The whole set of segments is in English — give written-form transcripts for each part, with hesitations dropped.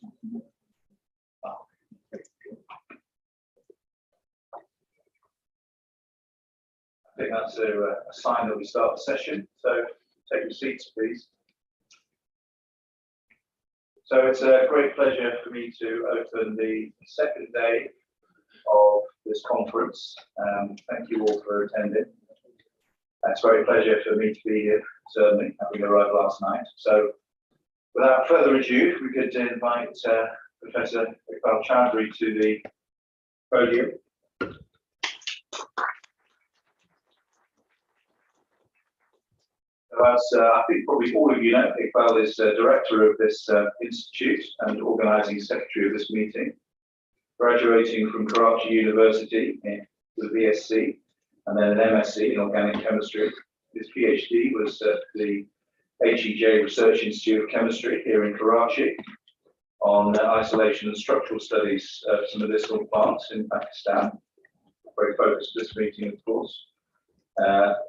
I think that's a sign that we start the session. So take your seats, please. So it's a great pleasure for me to open the second day of this conference. Thank you all for attending. It's a very pleasure for me to be here, certainly, having arrived last night. So without further ado, we could invite Professor Iqbal Chandra to the podium. As I think probably all of you know, Iqbal is director of this institute and organising secretary of this meeting. Graduating from Karachi University with a BSc and then an MSc in organic chemistry. His PhD was at the HEJ Research Institute of Chemistry here in Karachi on isolation and structural studies of some medicinal plants in Pakistan. Very focused this meeting, of course.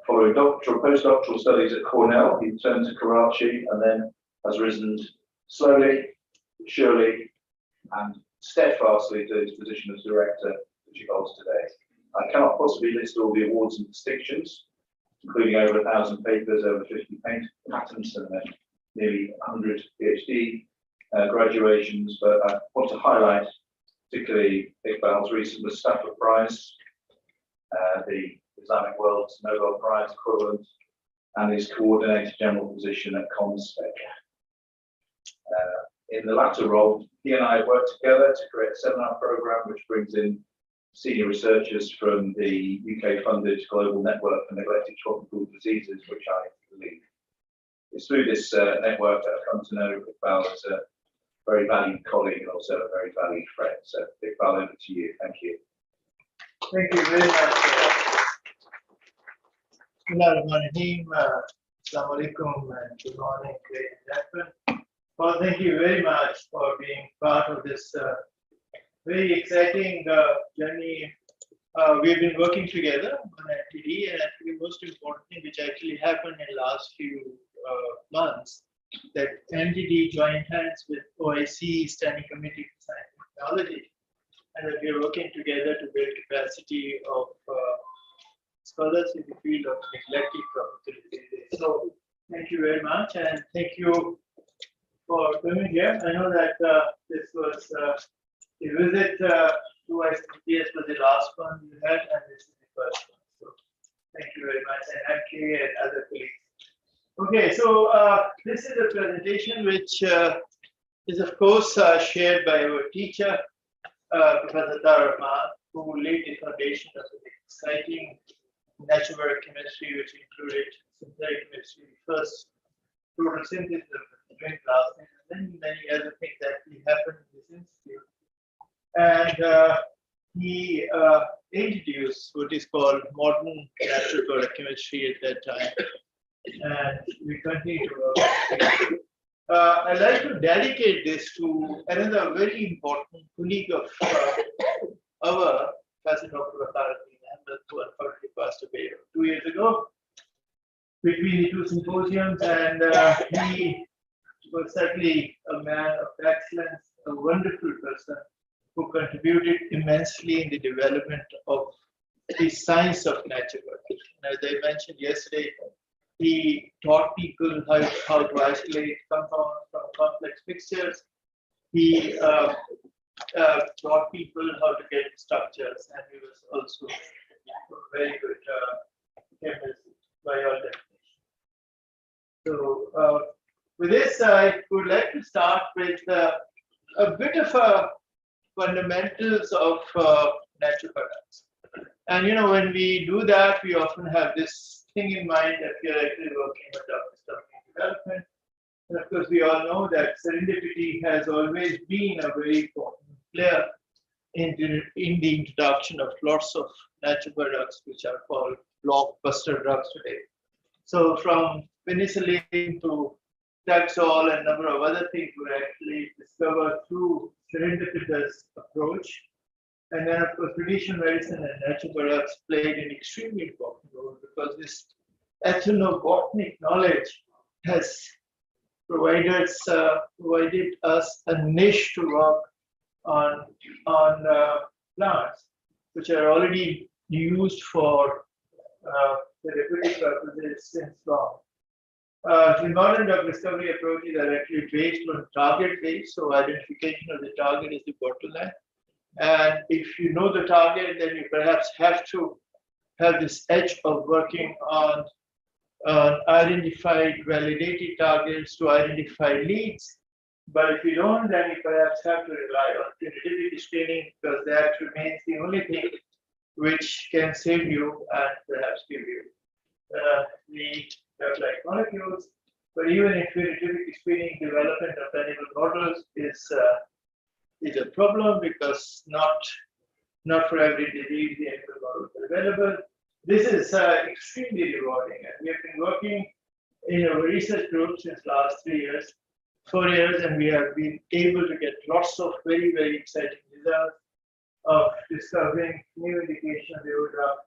Following postdoctoral studies at Cornell, he returned to Karachi and then has risen slowly, surely, and steadfastly to his position as director, which he holds today. I cannot possibly list all the awards and distinctions, including over 1,000 papers, over 50 patents, and nearly 100 PhD graduations, but I want to highlight particularly Iqbal's recent Mustafa Prize, the Islamic World's Nobel Prize equivalent, and his coordinator general position at ComSpec. In the latter role, he and I have worked together to create a seminar program which brings in senior researchers from the UK-funded Global Network for Neglected Tropical Diseases, which I lead. It's through this network that I've come to know Iqbal as a very valued colleague and also a very valued friend. So, Iqbal, over to you. Thank you. Thank you very much. Bismillahirrahmanirrahim. Assalamu alaikum and good morning, ladies and gentlemen. Well, thank you very much for being part of this very exciting journey. We've been working together on NTD, and I think the most important thing which actually happened in the last few months, that NTD joined hands with OIC, Standing Committee for Science and Technology, and that we are working together to build capacity of scholars in the field of neglected tropical diseases. So thank you very much, and thank you for coming here. I know that this was a visit to ISNPC was the last one you had, and this is the first one. So thank you very much, and MK and other colleagues. Okay, so this is a presentation which is of course shared by our teacher, Professor Rahman, who laid the foundation of an exciting natural chemistry, which included synthetic chemistry, first total synthesis of drink last and then many other things that happened in this institute. And he introduced what is called modern natural product chemistry at that time, and we continue to work on it. I'd like to dedicate this to another very important colleague of our, Professor Dr. Authority, who unfortunately passed away 2 years ago between the two symposiums, and he was certainly a man of excellence, a wonderful person who contributed immensely in the development of the science of natural product. As I mentioned yesterday, he taught people how to isolate compounds from complex mixtures. He taught people how to get structures, and he was also a very good chemist by all definition. So with this, I would like to start with a bit of fundamentals of natural products. And you know, when we do that, we often have this thing in mind that we are actually working on drug discovery and development. And of course, we all know that serendipity has always been a very important player in the introduction of lots of natural products, which are called blockbuster drugs today. So from penicillin to Taxol and a number of other things were actually discovered through serendipitous approach. And then, of course, traditional medicine and natural products played an extremely important role, because this ethnobotanic knowledge has provided us a niche to work on plants which are already used for therapeutic purposes since long. The modern drug discovery approaches are actually based on target based, so identification of the target is the bottleneck. And if you know the target, then you perhaps have to have this edge of working on identified validated targets to identify leads. But if you don't, then you perhaps have to rely on phenotypic screening because that remains the only thing which can save you and perhaps give you the drug-like molecules. But even if phenotypic screening development of animal models is a problem because not for every disease the animal models are available. This is extremely rewarding, and we have been working in our research group since last 4 years, and we have been able to get lots of very, very exciting results of discovering new indications of the drug.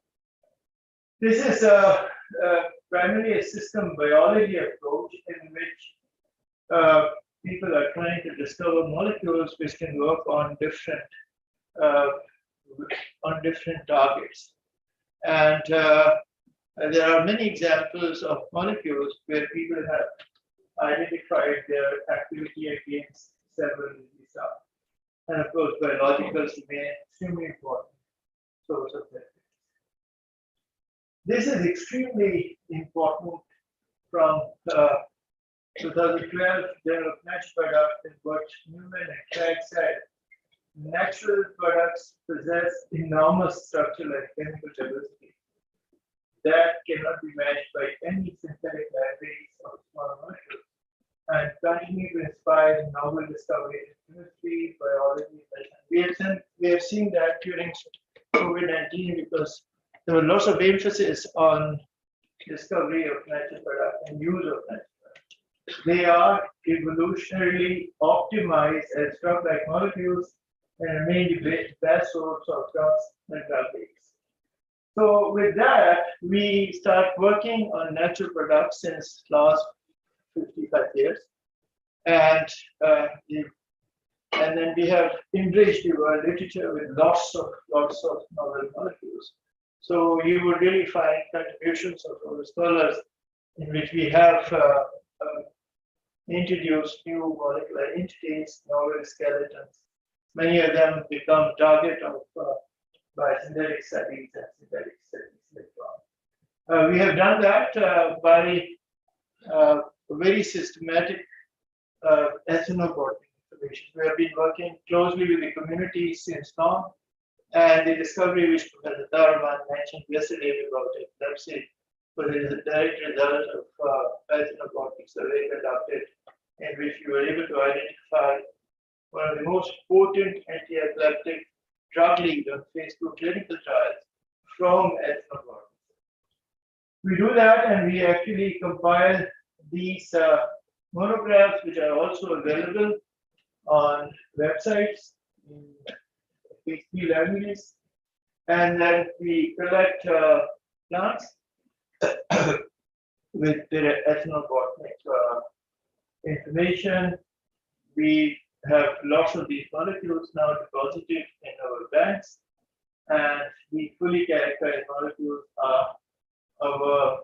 This is primarily a system biology approach in which people are trying to discover molecules which can work on different targets. And there are many examples of molecules where people have identified their activity against several diseases. And of course, biologicals remain extremely important source of that. This is extremely important from 2012 Journal of Natural Products, in which Newman and Craig said natural products possess enormous structural and chemical diversity that cannot be matched by any synthetic libraries of small molecules, and continue to inspire novel discoveries in chemistry, biology, and we have seen that during COVID-19 because there was lots of emphasis on discovery of natural products and use of natural products. They are evolutionarily optimized as drug-like molecules and remain the best source of drugs and drug base. So with that, we start working on natural products since last 55 years, and then we have enriched the world literature with lots of novel molecules. So you will really find contributions of our scholars in which we have introduced new molecular entities, novel skeletons. Many of them become target of by synthetic studies and synthetic studies later on. We have done that by very systematic ethnobotany information. We have been working closely with the community since long, and the discovery which Professor Taraman mentioned yesterday about epilepsy was a direct result of ethnobotany survey conducted in which we were able to identify one of the most potent anti-epileptic drug leads on phase 2 clinical trials from ethnobotany. We do that, and we actually compile these monographs, which are also available on websites in PHP languages, and then we collect plants with their ethnobotanic information. We have lots of these molecules now deposited in our banks, and the fully characterized molecules are our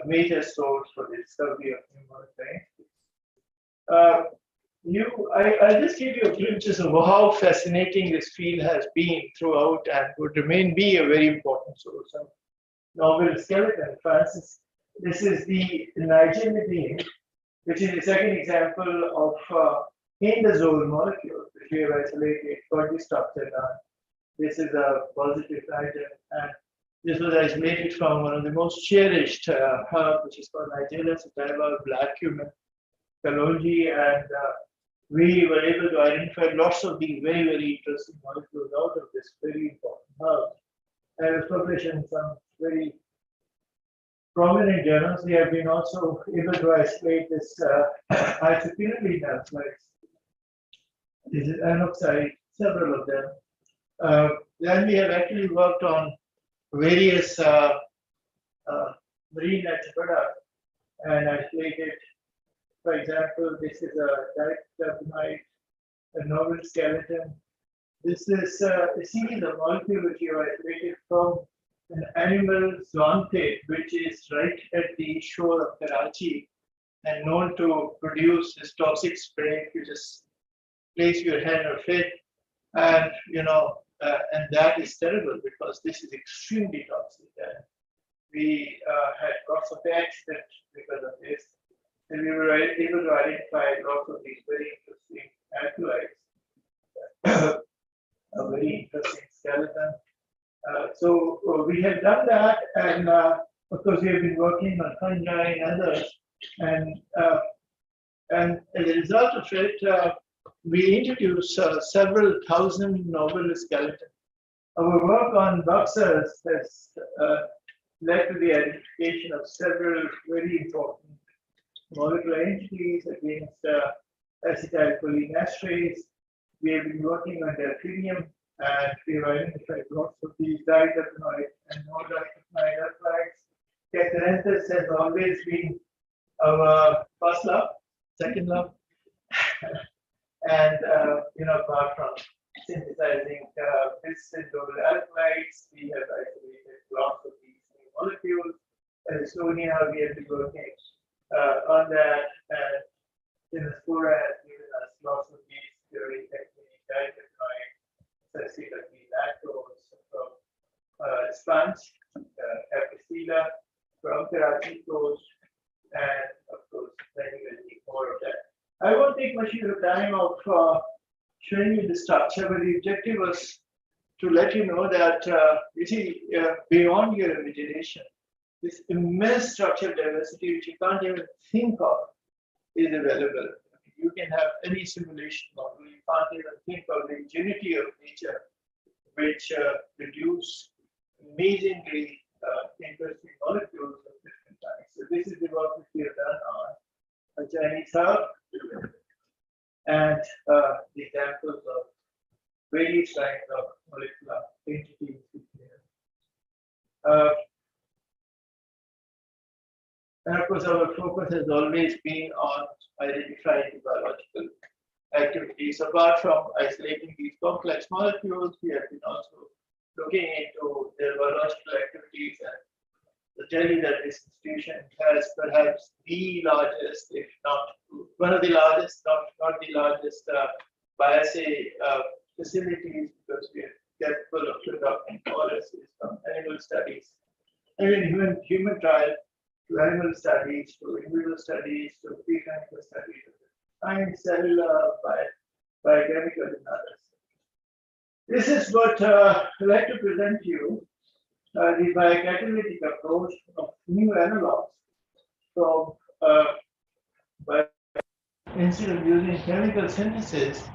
major source for the discovery of new molecular entities. I'll just give you a glimpse of how fascinating this field has been throughout and would be a very important source of novel skeleton. For instance, this is the nigelidine, which is the second example of indazole molecule, which we have isolated for the structure down. This is a positive nitrogen, and this was isolated from one of the most cherished herb, which is called Nigella sativa, black cumin, kalonji, and we were able to identify lots of these very, very interesting molecules out of this very important herb. And it was published in some very prominent journals. We have been also able to isolate this isophenylene alkaloids. This is anoxide, several of them. Then we have actually worked on various marine natural products and isolated For example, this is a dicarbonate, a novel skeleton. This is a series of molecules which you isolated from an animal zoanthaid, which is right at the shore of Karachi and known to produce this toxic spray. You just place your hand on it, and and that is terrible because this is extremely toxic. And we had lots of accidents because of this, and we were able to identify lots of these very interesting alkaloids. A very interesting skeleton. So we have done that, and of course we have been working on fungi and others, and as a result of it, we introduced several thousand novel skeletons. Our work on boxers has led to the identification of several very important molecular entities against acetylcholinesterase. We have been working on delphinium, and we have identified lots of these dicarbonate and non-dicarbonate alkaloids. Catalytic has always been our first love, second love, and apart from synthesizing this and novel alkaloids, we have isolated lots of these new molecules. Estonia, we have been working on that, and Singapore has given us lots of these very technique dicarbonate, specifically lactose from sponge, Apicella from Karachi coast, and of course, many more of that. I won't take much of your time of showing you the structure, but the objective was to let you know that you see beyond your imagination, this immense structural diversity which you can't even think of is available. You can have any simulation model. You can't even think of the ingenuity of nature, which produce amazingly interesting molecules of different types. So this is the work which we have done on a Chinese herb, and the examples of various kinds of molecular entities. And of course, our focus has always been on identifying the biological activities. Apart from isolating these complex molecules, we have been also looking into their biological activities, and to tell you that this institution has perhaps the largest, if not one of the largest, not the largest bioassay facilities, because we are capable of conducting all assays from animal studies, even human trial, to animal studies, to individual studies, to preclinical studies, science, cellular, biochemical, and others. This is what I'd like to present to you, the biocatalytic approach of new analogs from instead of using chemical synthesis,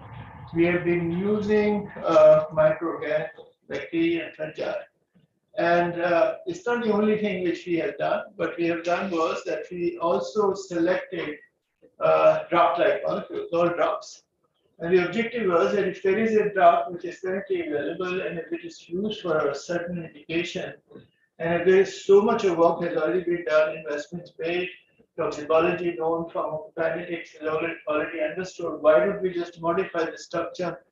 we have been using microorganisms, bacteria and fungi. And it's not the only thing which we have done. What we have done was that we also selected drug-like molecules, all drugs. And the objective was that if there is a drug which is currently available and if it is used for a certain indication, and if there is so much of work has already been done, investments made, toxicology known, pharmacokinetics is already understood, why don't we just modify the structure?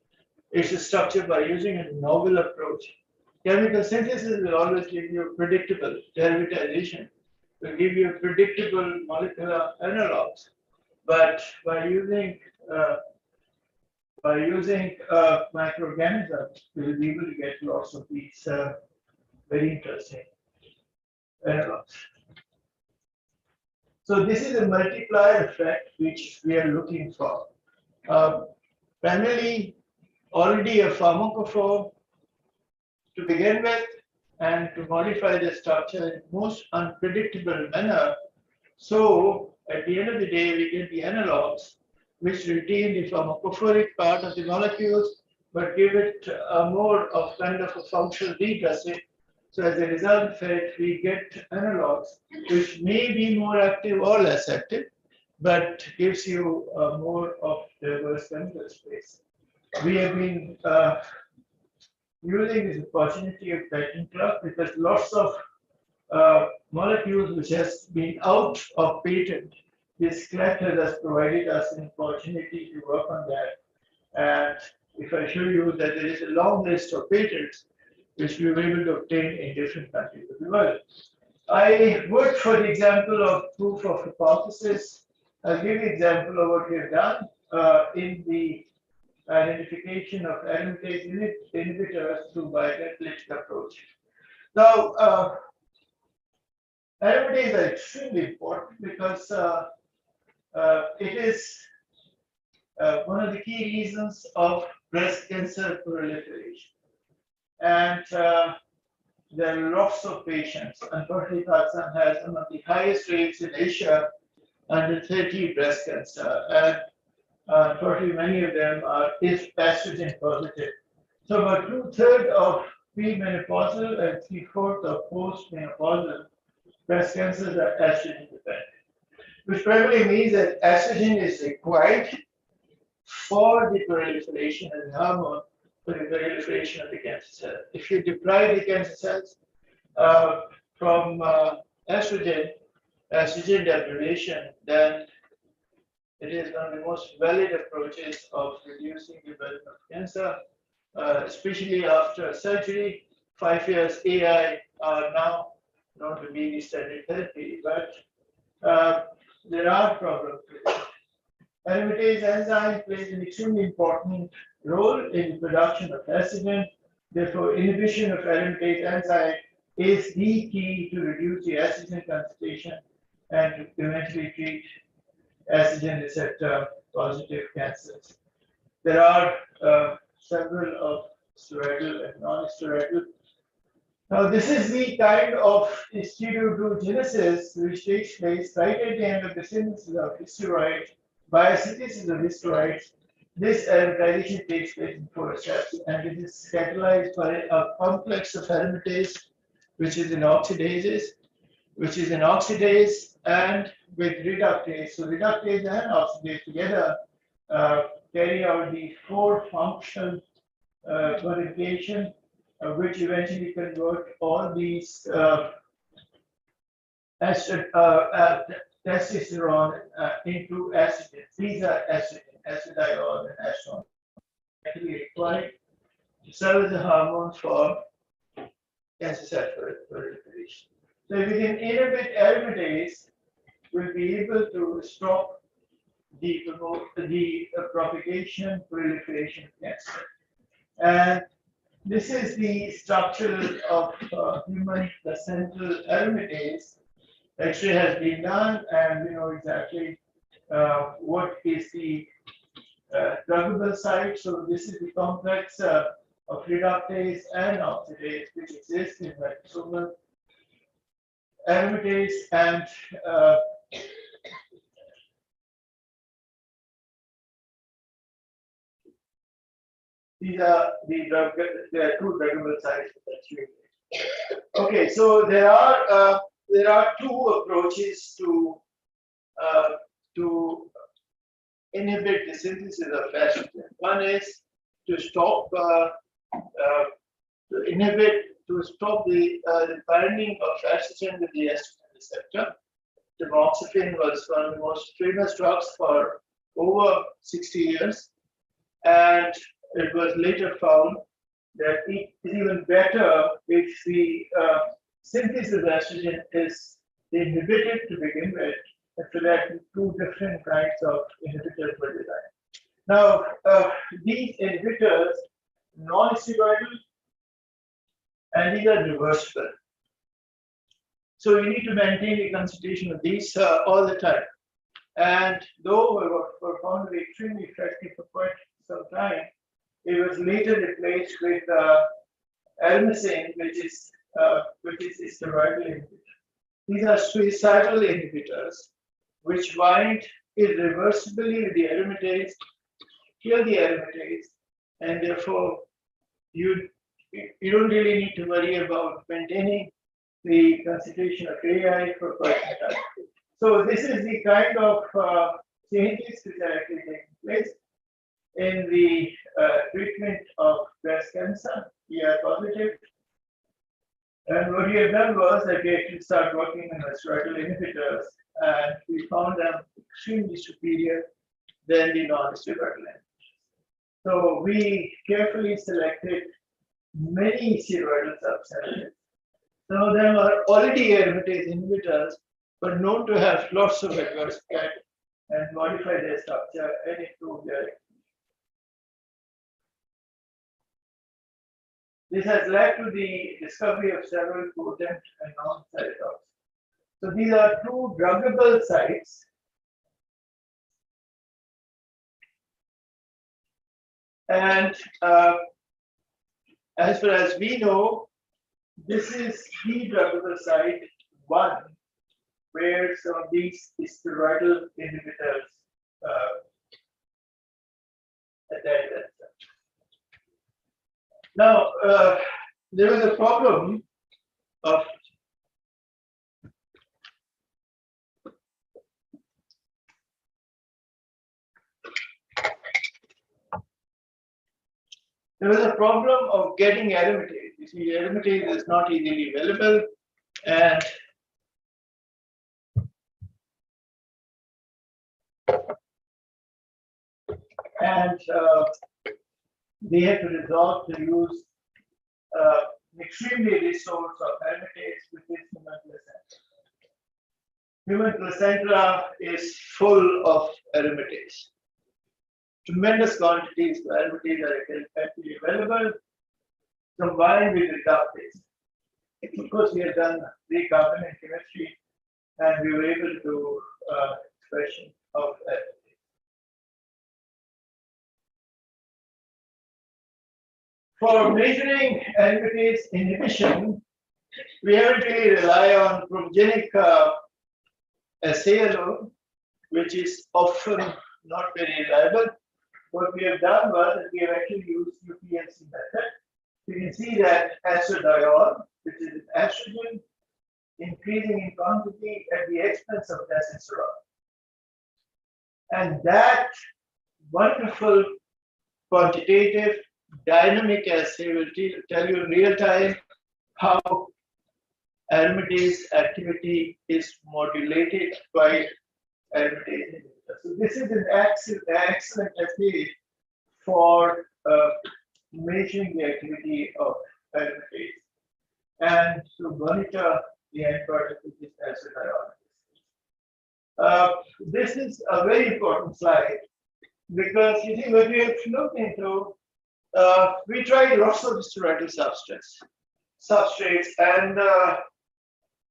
It's a structure by using a novel approach. Chemical synthesis will always give you predictable derivatization, will give you predictable molecular analogs, but by using microorganisms, we will be able to get lots of these very interesting analogs. So this is a multiplier effect which we are looking for. Primarily, already a pharmacophore to begin with, and to modify the structure in most unpredictable manner. So at the end of the day, we get the analogs which retain the pharmacophoric part of the molecules, but give it a more of kind of a functional redressing. So as a result of it, we get analogs which may be more active or less active, but gives you more of diverse chemical space. We have been using this opportunity of patent club because lots of molecules which has been out of patent this collector has provided us an opportunity to work on that. And if I show you that there is a long list of patents which we were able to obtain in different countries of the world. I worked for the example of proof of hypothesis. I'll give you an example of what we have done in the identification of aromatase inhibitors through biocatalytic approach. Now, aromatase are extremely important because it is one of the key reasons of breast cancer proliferation. And there are lots of patients. Unfortunately, Pakistan has one of the highest rates in Asia under 30 breast cancer. And unfortunately, many of them are estrogen positive. So about 2/3 of premenopausal and 3/4 of postmenopausal breast cancers are estrogen dependent, which probably means that estrogen is required for the proliferation of the hormone, for the proliferation of the cancer cells. If you deprive the cancer cells from estrogen deprivation, then it is one of the most valid approaches of reducing the burden of cancer, especially after surgery. 5 years AI are now known to be the standard therapy, but there are problems with it. Aromatase enzyme plays an extremely important role in the production of estrogen. Therefore, inhibition of aromatase enzyme is the key to reduce the estrogen concentration and to eventually treat estrogen receptor positive cancers. There are several of steroidal and non-steroidal. Now, this is the kind of steroidogenesis which takes place right at the end of the synthesis of steroids. Biosynthesis of steroids. This aromatization takes place in 4 steps, and it is catalyzed by a complex of aromatase, which is an oxidase, and with reductase. So reductase and oxidase together carry out the 4 functional purification, which eventually convert all these testosterone into estrogen. These are estrogen, estradiol, and estrone. Actually required to serve as a hormone for cancer cell proliferation. So if we can inhibit aromatase, we'll be able to stop the propagation, proliferation of cancer. And this is the structure of human placental aromatase. X-ray has been done, and we know exactly what is the druggable site. So this is the complex of reductase and oxidase, which exists in lysosomal aromatase, and these are there are 2 druggable sites. Okay, so there are 2 approaches to inhibit the synthesis of estrogen. One is to stop the binding of estrogen with the estrogen receptor. Tamoxifen was one of the most famous drugs for over 60 years, and it was later found that it is even better if the synthesis of estrogen is inhibited to begin with. After that, 2 different kinds of inhibitors were designed. Now, these inhibitors, non-steroidal, and these are reversible. So you need to maintain the concentration of these all the time. And though were found to be extremely effective for quite some time, it was later replaced with adenosine, which is a steroidal inhibitor. These are suicidal inhibitors, which bind irreversibly with the aromatase, kill the aromatase, and therefore you don't really need to worry about maintaining the concentration of AI for quite some time. So this is the kind of changes which are actually taking place in the treatment of breast cancer, ER positive. And what we have done was that we actually started working on steroidal inhibitors, and we found them extremely superior than the non-steroidal inhibitors. So we carefully selected many steroidal substances. Some of them are already aromatase inhibitors, but known to have lots of adverse effects, and modify their structure and improve their activity. This has led to the discovery of several potent and non-cytotoxic. So these are two druggable sites. And as far as we know, this is the druggable site 1, where some of these steroidal inhibitors attach themselves. Now, there was a problem of getting aromatase. You see, aromatase is not easily available, and they had to resort to use an extremely rich source of aromatase, which is human placenta. Human placenta is full of aromatase. Tremendous quantities of aromatase are effectively available, combined with reductase. Of course, we have done recombinant chemistry, and we were able to do expression of aromatase. For measuring aromatase inhibition, we haven't really rely on chromogenic assay alone, which is often not very reliable. What we have done was that we have actually used UPLC method. You can see that estradiol, which is an estrogen, increasing in quantity at the expense of testosterone. And that wonderful quantitative dynamic assay will tell you in real time how aromatase activity is modulated by aromatase inhibitor. So this is an excellent assay for measuring the activity of aromatase and to monitor the end product, which is estradiol. This is a very important slide because you see what we have looked into. We tried lots of steroidal substrates, and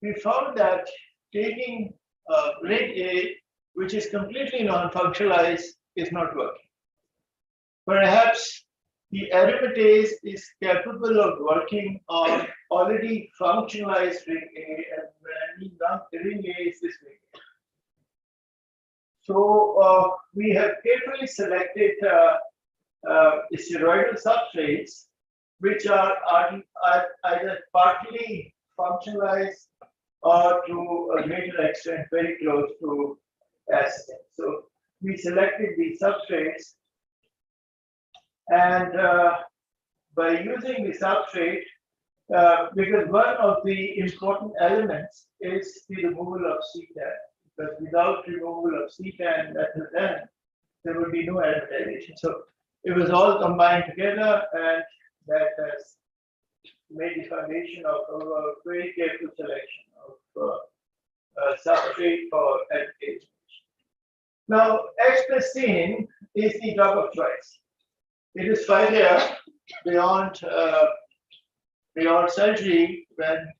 we found that taking grade A, which is completely non-functionalized, is not working. Perhaps the aromatase is capable of working on already functionalized ring A, and when I mean ring A is this ring A. So we have carefully selected steroidal substrates which are either partly functionalized or to a greater extent very close to acid. So we selected these substrates, and by using the substrate, because one of the important elements is the removal of CTAN, because without removal of CTAN, there would be no aromatization. So it was all combined together, and that has made the foundation of our very careful selection of substrate for aromatase. Now, expressine is the drug of choice. It is 5 years beyond surgery when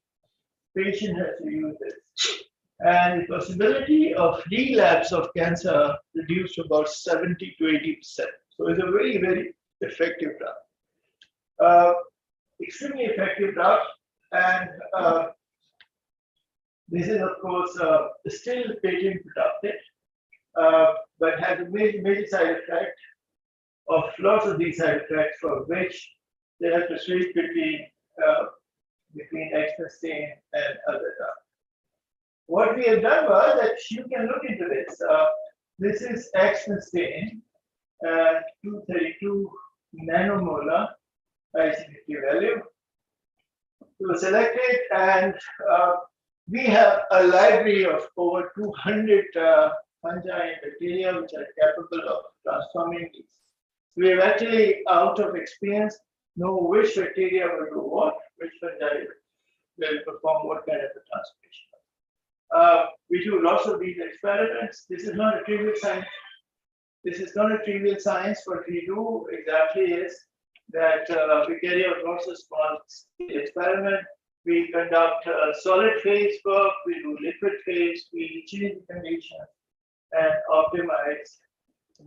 patient has to use this, and the possibility of relapse of cancer reduced to about 70 to 80%. So it's a very, very effective drug. Extremely effective drug, and this is of course still patent protected, but has a major side effect of lots of these side effects, for which they have to switch between expressine and other drugs. What we have done was that you can look into this. This is expressine, 232 nanomolar IC50 value. We were selected, and we have a library of over 200 fungi and bacteria which are capable of transforming these. We have actually, out of experience, know which bacteria will do what, which fungi will perform what kind of a transformation. We do lots of these experiments. This is not a trivial science. This is not a trivial science. What we do exactly is that we carry out lots of small experiment. We conduct solid phase work, we do liquid phase, we change the conditions and optimize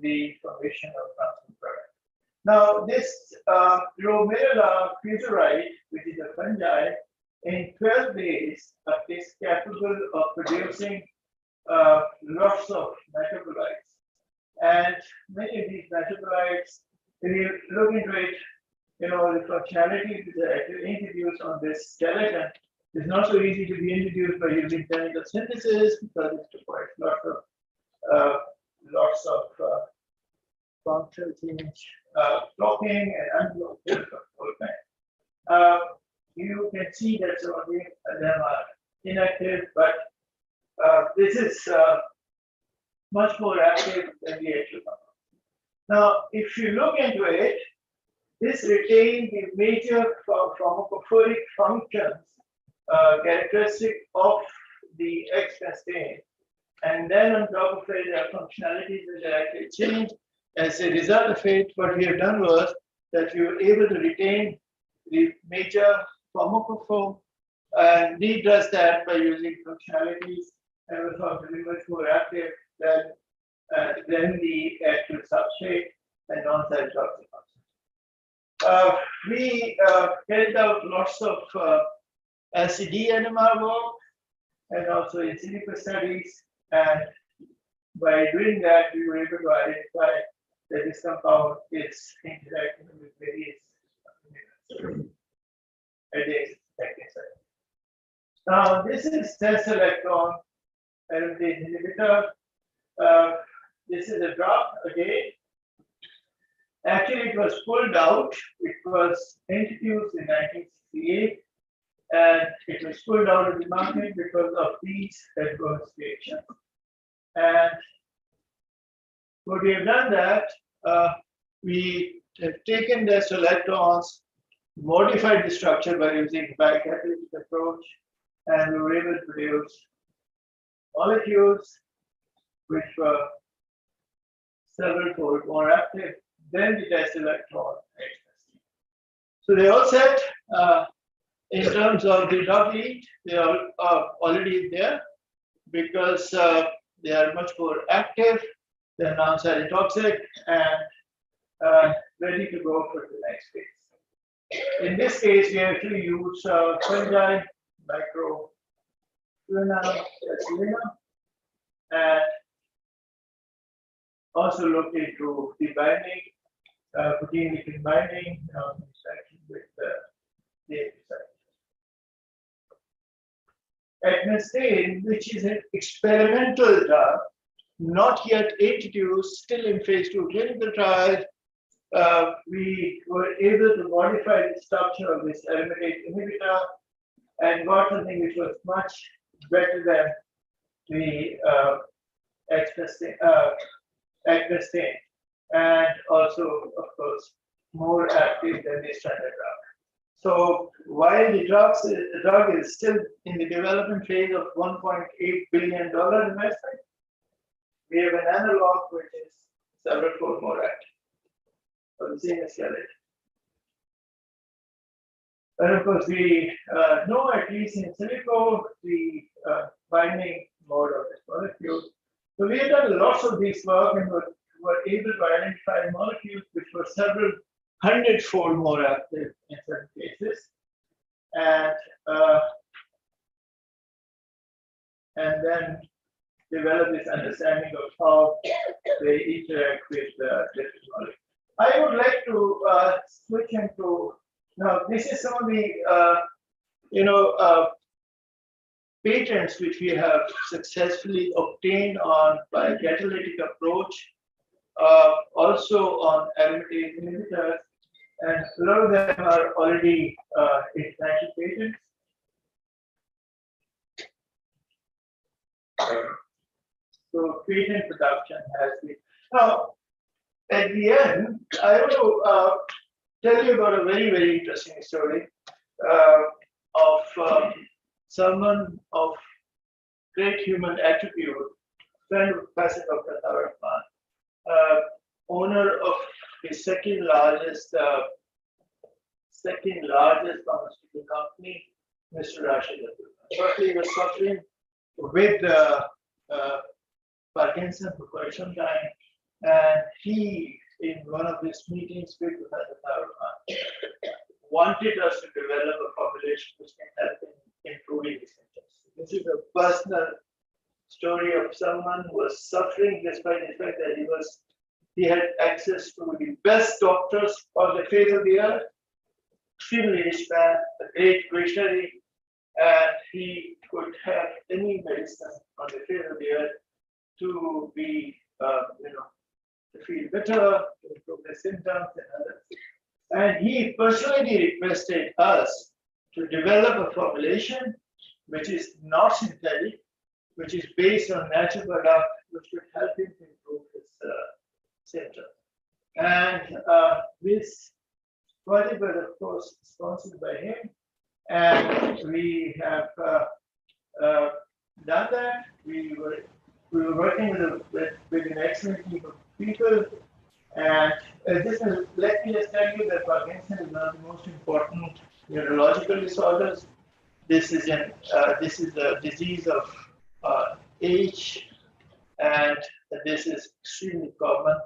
the formation of transfer product. Now, this Glomerula futurite, which is a fungi, in 12 days is capable of producing lots of metabolites. And many of these metabolites, if you look into it, the functionality that you introduce on this skeleton is not so easy to be introduced by using chemical synthesis because it requires lots of functional change, blocking and unblocking all kinds. You can see that some of them are inactive, but this is much more active than the actual compound. Now, if you look into it, this retains the major pharmacophoric functions characteristic of the X-stain, and then on top of it, there are functionalities which are actually changed. As a result of it, what we have done was that we were able to retain the major pharmacophore, and he does that by using functionalities and was found to be much more active than the actual substrate and non-cytotoxic. We carried out lots of LCD NMR work and also in silico studies, and by doing that, we were able to identify that this compound is interacting with various Now, this is test electron aromatase inhibitor. This is a drug again. Actually, it was pulled out. It was introduced in 1968, and it was pulled out of the market because of these adverse reactions. And what we have done that we have taken the electrons, modified the structure by using bicatalytic approach, and we were able to produce molecules which were several-fold more active than the test electron. So they all said, in terms of the drug lead, they are already there because they are much more active, they're non-cytotoxic, and ready to go for the next phase. In this case, we actually use fungi, microflora, and also look into the binding, protein-liquid binding with the Atmostate, which is an experimental drug, not yet introduced, still in phase 2 clinical trials. We were able to modify the structure of this aromatase inhibitor and got something which was much better than the Atmostate, and also, of course, more active than the standard drug. So while the drug is still in the development phase of $1.8 billion investment, we have an analog which is several-fold more active for the same skeleton. And of course, we know at least in silico the binding mode of this molecule. So we have done lots of this work and were able to identify molecules which were several hundredfold more active in certain cases, and then develop this understanding of how they interact with different molecules. I would like to switch into now. This is some of the patents which we have successfully obtained on by catalytic approach, also on aromatase inhibitors. and a lot of them are already international patents. So patent production has been. Now, at the end, I want to tell you about a very, very interesting story of someone of great human attribute, friend of Professor Dr. Tarak, owner of the second largest pharmaceutical company, Mr. Rashid Abdul. Shortly, he was suffering with Parkinson for quite some time, and he, in one of his meetings with Professor Tarak, wanted us to develop a formulation which can help in improving his symptoms. This is a personal story of someone who was suffering despite the fact that he had access to the best doctors on the face of the earth, extremely rich man, a great visionary, and he could have any medicine on the face of the earth to be, to feel better, to improve the symptoms and others. And he personally requested us to develop a formulation which is not synthetic, which is based on natural product, which would help him to improve his symptoms. And this project was, of course, sponsored by him, and we have done that. We were working with an excellent team of people, and let me just tell you that Parkinson is one of the most important neurological disorders. This is a disease of age, and this is extremely common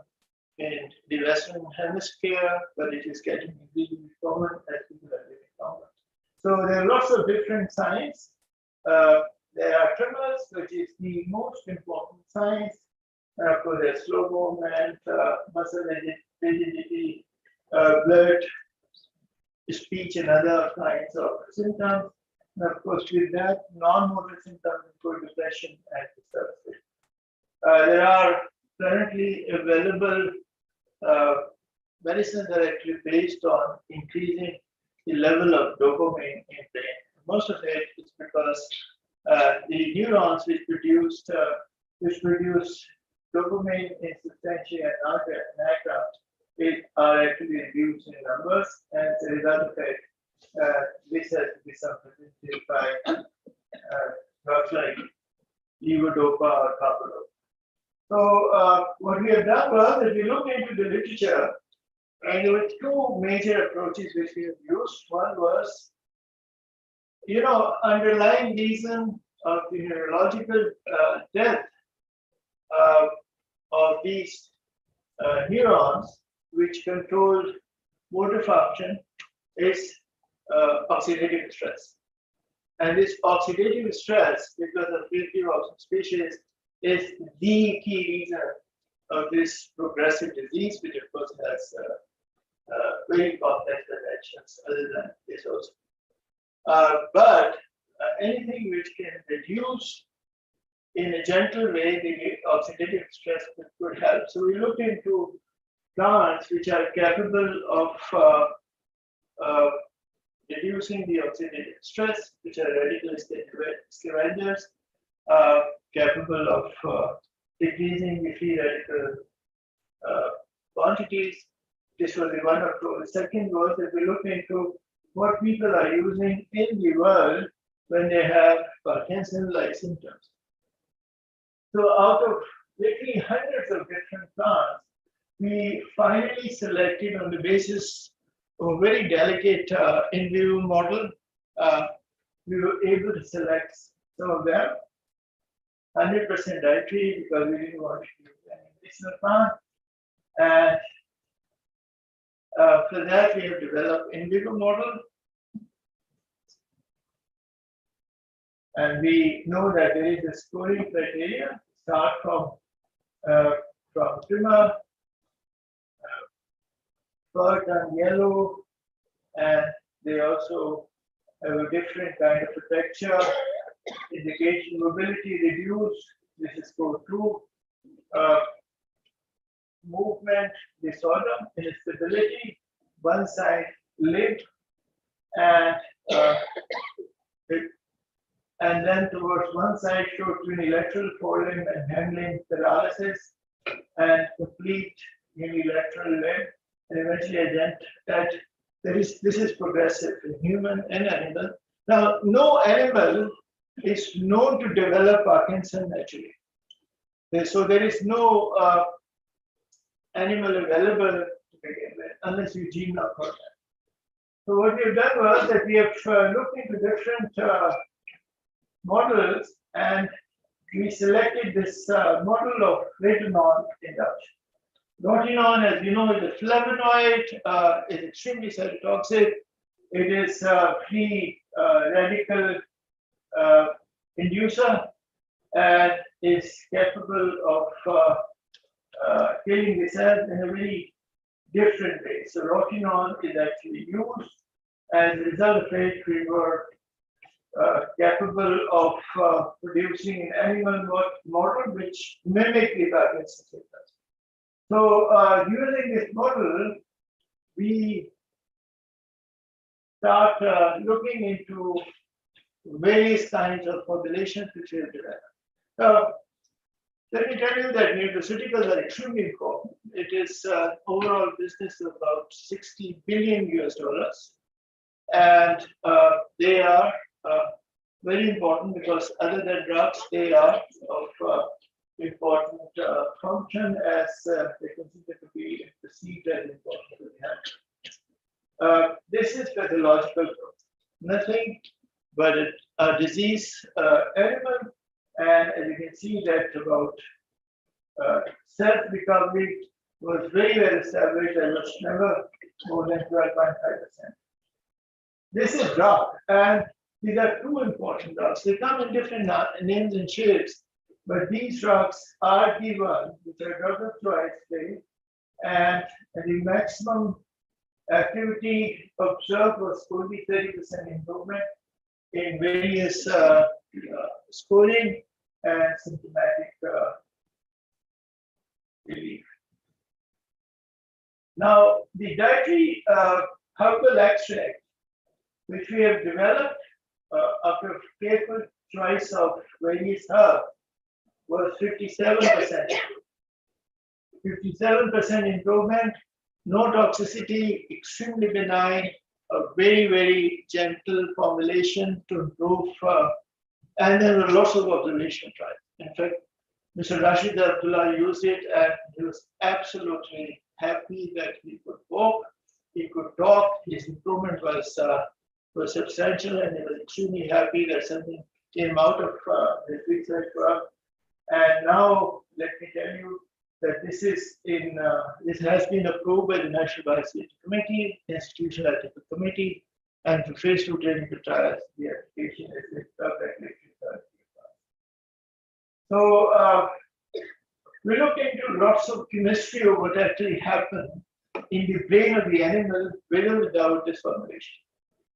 in the Western Hemisphere, but it is getting increasingly common as people are living longer. So there are lots of different signs. There are tremors, which is the most important signs. Of course, there's slow movement, muscle rigidity, blood, speech, and other kinds of symptoms. And of course, with that, non-motor symptoms include depression and disturbances. There are currently available medicines that are actually based on increasing the level of dopamine in brain. Most of it is because the neurons which produce dopamine in substantia and nigra are actually reduced in numbers, and as a result of it, this has to be supplemented by drugs like levodopa or carbidopa. So what we have done was that we looked into the literature, and there were two major approaches which we have used. One was, underlying reason of the neurological death of these neurons, which control motor function, is oxidative stress. And this oxidative stress, because of primitive oxygen species, is the key reason of this progressive disease, which of course has very complex dimensions other than this also. But anything which can reduce in a gentle way the oxidative stress could help. So we looked into plants which are capable of reducing the oxidative stress, which are radical scavengers, capable of decreasing the free radical quantities. This was the one approach. The second was that we looked into what people are using in the world when they have Parkinson-like symptoms. So out of literally hundreds of different plants, we finally selected on the basis of a very delicate in vivo model. We were able to select some of them, 100% dietary, because we didn't want to use any medicinal plant. And for that, we have developed in vivo model. And we know that there is a scoring criteria, start from trimmer, fur and yellow, and they also have a different kind of a texture. Indication mobility reduced, this is score 2. Movement disorder, instability, one side lip, and it, and then towards one side showed unilateral forelimb and handling paralysis and complete unilateral limb, and eventually identified this is progressive in human and animal. Now, no animal is known to develop Parkinson naturally. So there is no animal available to begin with, unless you gene up for that. So what we have done was that we have looked into different models, and we selected this model of retinol induction. Retinol, as you know, is a flavonoid, is extremely cytotoxic. It is a free radical inducer and is capable of killing the cells in a very different way. So retinol is actually used. As a result of it, we were capable of producing an animal model which mimic the Parkinson's symptoms. So using this model, we start looking into various kinds of formulations which we have developed. Let me tell you that nutraceuticals are extremely important. It is overall business of about $60 billion US, and they are very important because other than drugs, they are of important function as they consider to be perceived as important to the health. This is pathological growth, nothing but a disease animal, and as you can see that about self-recovery was very well established and was never more than 12.5%. This is drug, and these are two important drugs. They come in different names and shapes, but these drugs are given, which are drugs of choice today, and the maximum activity observed was only 30% improvement in various scoring and symptomatic relief. Now, the dietary herbal extract, which we have developed after careful choice of various herbs, was 57%. 57% improvement, no toxicity, extremely benign, a very, very gentle formulation to improve, and there were lots of observational trials. In fact, Mr. Rashid Abdullah used it, and he was absolutely happy that he could walk, he could talk, his improvement was substantial, and he was extremely happy that something came out of his research work. And now, let me tell you that this has been approved by the National Biosafety Committee, Institutional Ethical Committee, and for phase 2 clinical trials, the application is with regulatory authority. So we look into lots of chemistry of what actually happened in the brain of the animal with or without this formulation.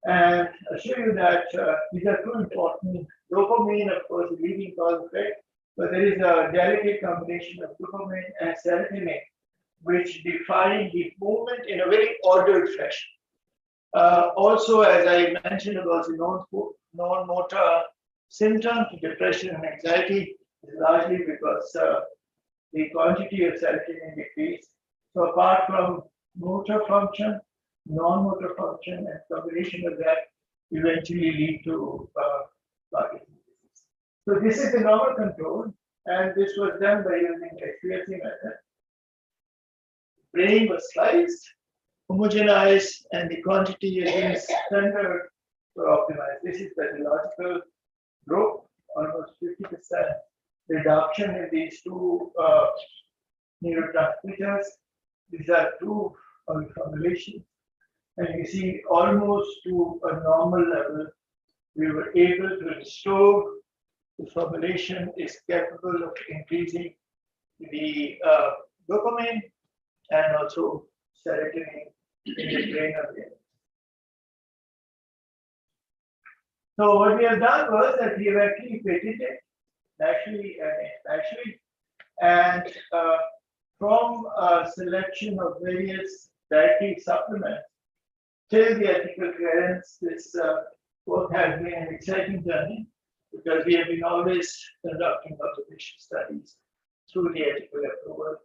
And I'll show you that these are two important. Dopamine, of course, the leading cause of it, but there is a delicate combination of dopamine and serotonin, which define the movement in a very ordered fashion. Also, as I mentioned about the non-motor symptoms, depression and anxiety, is largely because the quantity of serotonin decreased. So apart from motor function, non-motor function, and combination of that eventually lead to Parkinson's disease. So this is the normal control, and this was done by using HPLC method. Brain was sliced, homogenized, and the quantity against standard were optimized. This is pathological group, almost 50% reduction in these two neurotransmitters. These are two formulations, and you see almost to a normal level, we were able to restore. The formulation is capable of increasing the dopamine and also serotonin in the brain of the animal. So what we have done was that we have actually patented naturally and internationally, and from a selection of various dietary supplements, till the ethical clearance, this work has been an exciting journey because we have been always conducting observation studies through the ethical approval.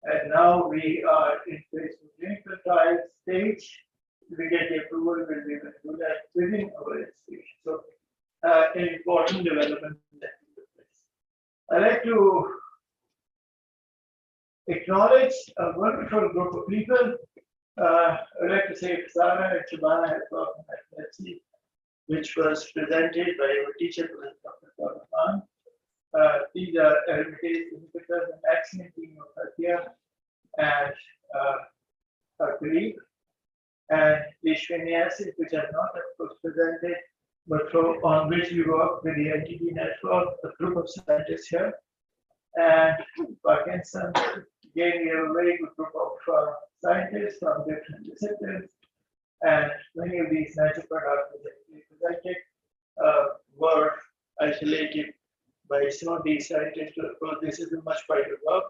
And now we are in phase of clinical trial stage. If we get the approval, we'll be able to do that within our institution. So, an important development that took place. I'd like to acknowledge a wonderful group of people. I'd like to say Sarah and Shabana have talked on epilepsy, which was presented by our teacher, Dr. Khan. These are aromatase inhibitors and vaccine team of Hatia and our colleague, and leishmania acid, which are not of course presented, but on which we work with the NTD network, a group of scientists here. And Parkinson, again, we have a very good group of scientists from different disciplines, and many of these natural products that we presented were isolated by some of these scientists. Of course, this is a much wider work,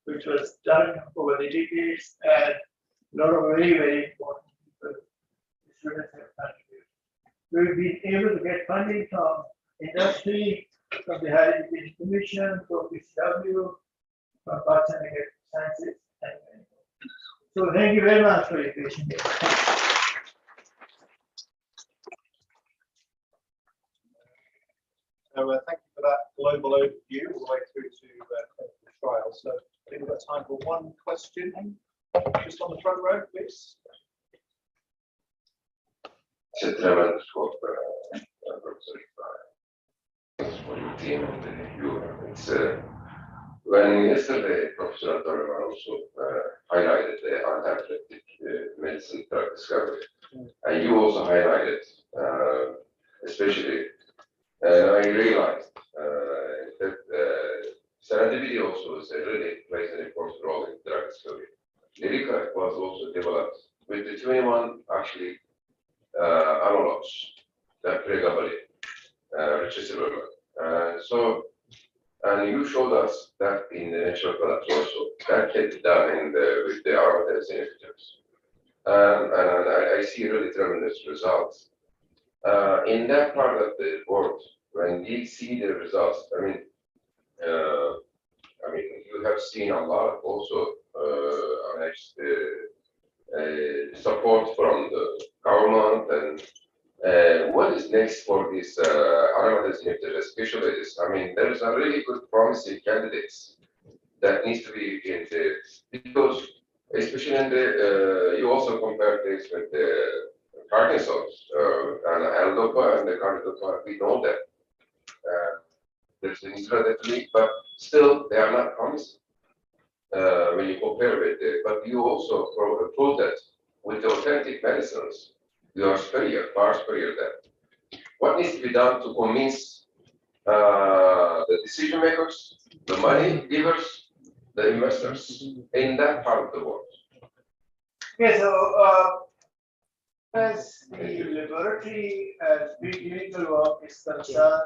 which was done over the decades, and a lot of very, very important people, the students have contributed. We've been able to get funding from industry, from the Higher Education Commission, from PCW, from Arts and Sciences, and many more. So thank you very much for your patience. So thank you for that global overview all the way through to clinical trials. So I think we've got time for one question. Just on the front row, please. It's a tremendous work, Professor Iqbal. For your team and you. It's when yesterday Professor Auditorium also highlighted the anti-epileptic medicine drug discovery, and you also highlighted, especially, and I realized that serendipity also is really plays an important role in drug discovery. Lyrica was also developed with the 21 actually analogs that pregabalin, richisilver. So, and you showed us that in the natural products also, that can be done with the aromatase inhibitors. And I see really tremendous results. In that part of the world, when we see the results, I mean, you have seen a lot of also support from the government, and what is next for these aromatase inhibitors, especially this? I mean, there is a really good promising candidates that needs to be in the, because especially in the, you also compare this with the Parkinson's and L-DOPA and the cardiac, we know that there's an intrathecal, but still they are not promising when you compare with it. But you also prove that with the authentic medicines, you are superior, far superior than. What needs to be done to convince the decision makers, the money givers, the investors in that part of the world? Okay, so as the laboratory as preclinical work is concerned,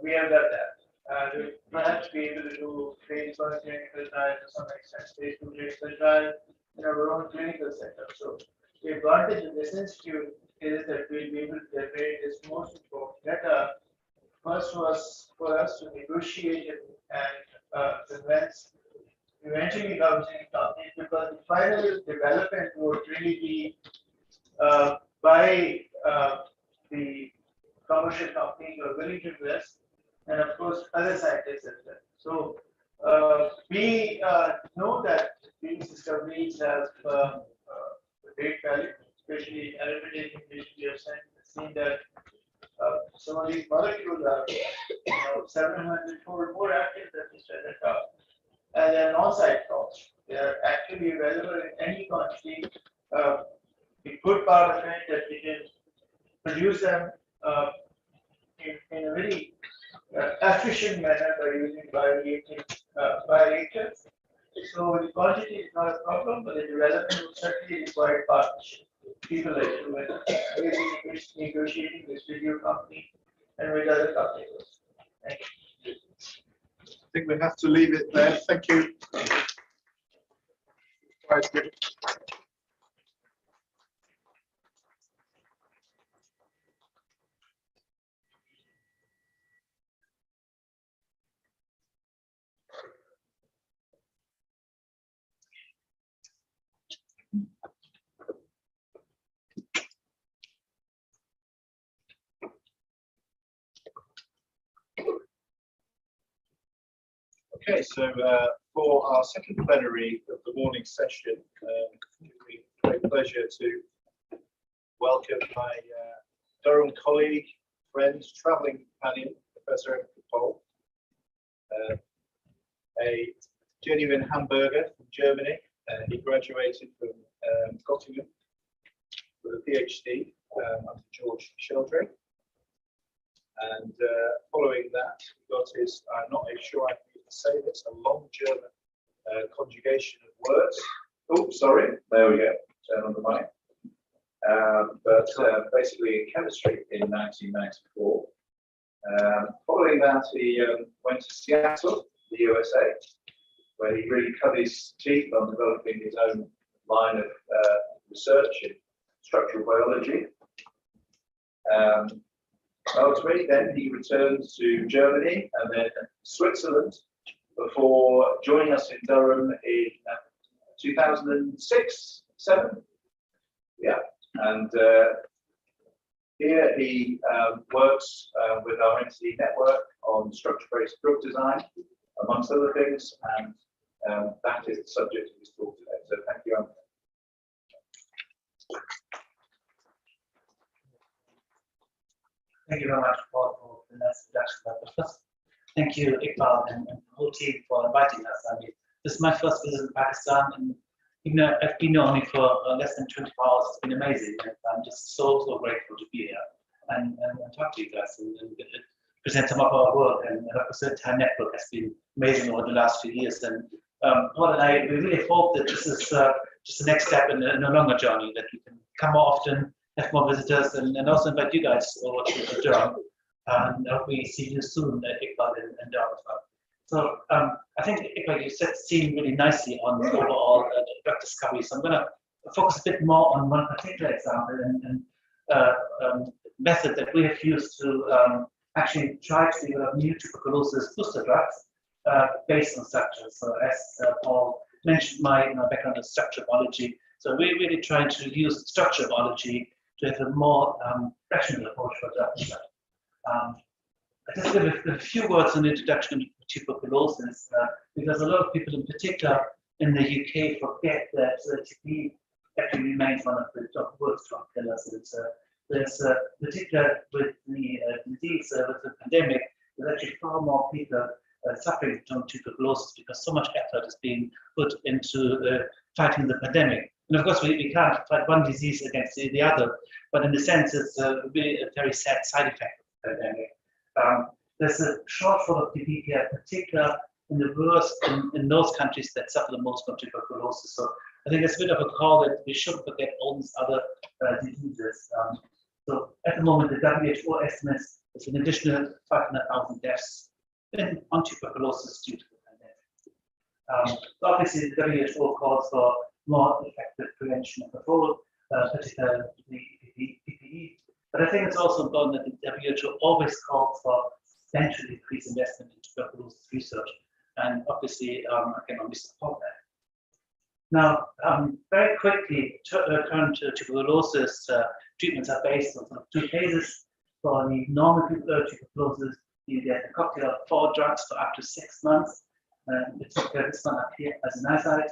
we have done that. We'll perhaps be able to do phase 1 clinical trial to some extent, phase 2 clinical trial in our own clinical setup. So the advantage of this institute is that we'll be able to generate this most important data. First was for us to negotiate and convince eventually government companies, because the final development would really be by the commercial companies who are willing to invest, and of course other scientists as well. So we know that these discoveries have great value, especially aromatase inhibition. We have seen that some of these molecules are 700-fold more active than the standard drug, and they are non-side talks. They are actually available in any quantity. The good part of it that we can produce them in a very efficient manner by using bioreactors. So the quantity is not a problem, but the development will certainly require partnership. People like you and negotiating this with your company and with other companies. Thank you. I think we have to leave it there. Thank you. Okay, so for our second plenary of the morning session, it would be a great pleasure to welcome my Durham colleague, friend, travelling companion, Professor Iqbal, a genuine Hamburger from Germany. He graduated from Göttingen with a PhD under George Sheldrake. And following that, he got his, I'm not sure I can even say this, a long German conjugation of words. Oh, sorry, there we go, turn on the mic. But basically in chemistry in 1994. Following that, he went to Seattle, the USA, where he really cut his teeth on developing his own line of research in structural biology. Ultimately, then he returned to Germany and then Switzerland before joining us in Durham in 2006, 7. Yeah, and here he works with our entity network on structure-based drug design, amongst other things, and that is the subject of this talk today. So thank you, Anthony. Thank you very much for the nice introduction. First, thank you, Iqbal, and the whole team for inviting us. I mean, this is my first visit in Pakistan, and even though I've been here only for less than 24 hours, it's been amazing. And I'm just so grateful to be here and talk to you guys and present some of our work. And the entire network has been amazing over the last few years. And Paul and I, we really hope that this is just the next step in a longer journey, that we can come more often, have more visitors, and also invite you guys over to Durham. And hope we see you soon, Iqbal and Durham as well. So I think, Iqbal, you set the scene really nicely on the overall drug discovery. So I'm going to focus a bit more on one particular example and method that we have used to actually try to develop new tuberculosis booster drugs based on structure. So as Paul mentioned, my background is structural biology. So we're really trying to use structural biology to have a more rational approach for drug design. I just give a few words on the introduction to tuberculosis, because a lot of people, in particular in the UK, forget that TB actually remains one of the top worst drug killers. There's particular with the disease, with the pandemic, there's actually far more people suffering from tuberculosis because so much effort is being put into fighting the pandemic. And of course, we can't fight one disease against the other, but in the sense, it's really a very sad side effect of the pandemic. There's a shortfall of TB care, particularly in the worst in those countries that suffer the most from tuberculosis. So I think it's a bit of a call that we shouldn't forget all these other diseases. So at the moment, the WHO estimates there's an additional 500,000 deaths on tuberculosis due to the pandemic. So obviously, the WHO calls for more effective prevention and control, particularly the PPE. But I think it's also important that the WHO always calls for substantially increased investment in tuberculosis research. And obviously, I can only support that. Now, very quickly, current tuberculosis treatments are based on two phases. For the normal tuberculosis, you get a cocktail of 4 drugs for up to 6 months. This one up here as an eyesight.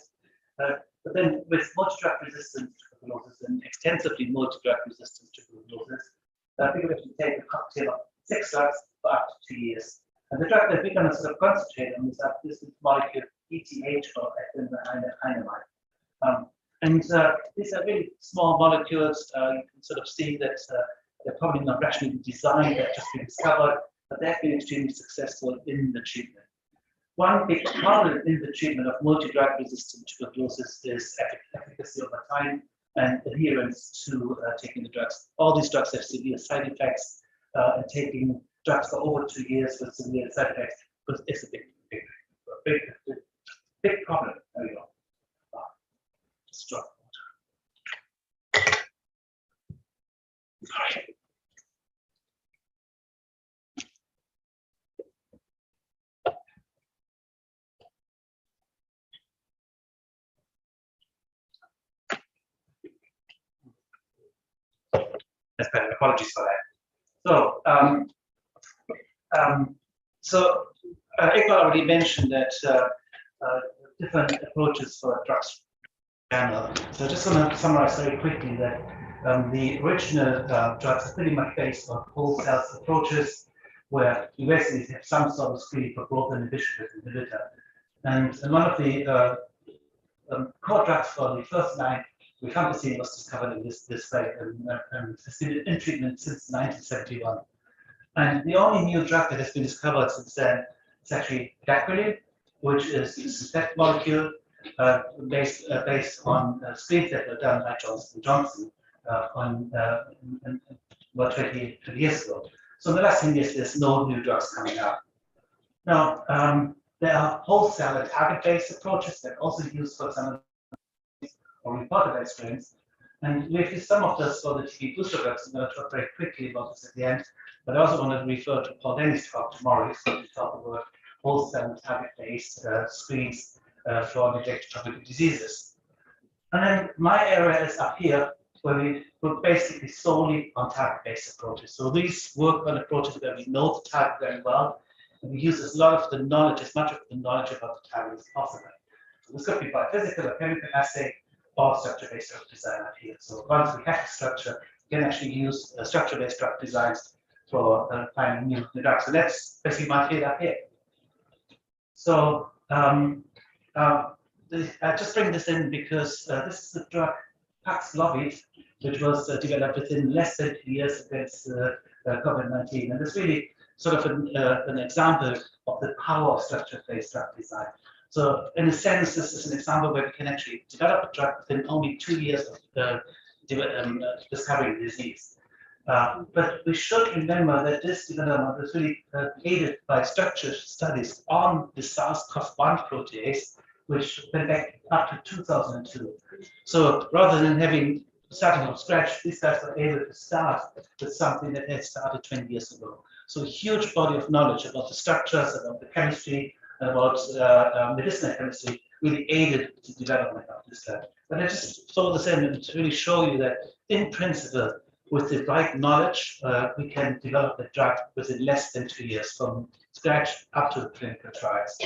But then with multi-drug resistant tuberculosis and extensively multi-drug resistant tuberculosis, people have to take a cocktail of 6 drugs for up to 2 years. And the drug that we're going to sort of concentrate on is this molecule ETH or ethylene. And these are really small molecules. You can sort of see that they're probably not rationally designed, they've just been discovered, but they've been extremely successful in the treatment. One big problem in the treatment of multi-drug resistant tuberculosis is efficacy over time and adherence to taking the drugs. All these drugs have severe side effects, and taking drugs for over 2 years with severe side effects is a big problem. There we go. Just drop water. Sorry. better. Apologies for that. So, Iqbal already mentioned that different approaches for drugs panel. So I just want to summarize very quickly that the original drugs are pretty much based on whole cell approaches, where you basically have some sort of screen for growth inhibition with inhibitor. And one of the core drugs for the first line rifampicin was discovered in this way, and has been in treatment since 1971. And the only new drug that has been discovered since then is actually dacrylin, which is a synthetic molecule based on screens that were done by Johnson & Johnson about 20 years ago. So in the last 10 years, there's no new drugs coming out. Now, there are whole cell and target-based approaches that also use, for example, or reported experience. And we have used some of this for the TB booster drugs. I'm going to talk very quickly about this at the end. But I also want to refer to Paul Dennis' talk tomorrow. He's going to talk about whole cell and target-based screens for neglected tropical diseases. And then my area is up here, where we work basically solely on target-based approaches. So these work on approaches where we know the target very well, and we use as lot of the knowledge, as much of the knowledge about the target as possible. So this could be by physical or chemical assay, or structure-based drug design up here. So once we have the structure, we can actually use structure-based drug designs for finding new drugs. So that's basically my field up here. So I just bring this in because this is the drug Paxlovid, which was developed within less than 2 years against COVID-19. And it's really sort of an example of the power of structure-based drug design. So in a sense, this is an example where we can actually develop a drug within only 2 years of discovering the disease. But we should remember that this development was really aided by structure studies on the SARS-CoV-1 protease, which went back up to 2002. So rather than starting from scratch, these guys were able to start with something that had started 20 years ago. So a huge body of knowledge about the structures, about the chemistry, about medicinal chemistry really aided the development of this drug. But I just throw this in to really show you that in principle, with the right knowledge, we can develop the drug within less than 2 years from scratch up to clinical trials.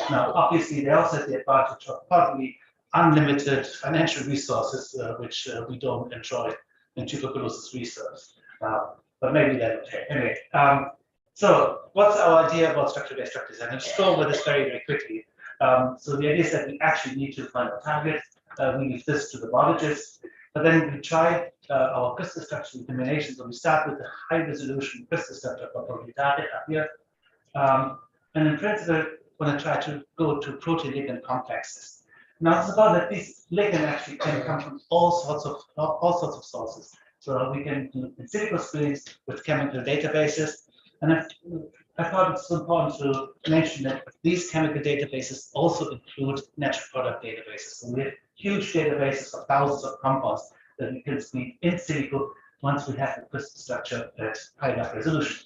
Now, obviously, they also have the advantage of probably unlimited financial resources, which we don't enjoy in tuberculosis research. But maybe that's okay. Anyway, so what's our idea about structure-based drug design? I'll just go over this very, very quickly. So the idea is that we actually need to find a target. We leave this to the biologists. But then we try our crystal structure determination. So we start with the high-resolution crystal structure for protein target up here. And in principle, we're going to try to go to protein ligand complexes. Now it's about that these ligands actually can come from all sorts of sources. So we can do in silico screens with chemical databases. And I thought it's important to mention that these chemical databases also include natural product databases. So we have huge databases of thousands of compounds that we can screen in silico once we have the crystal structure at high enough resolution.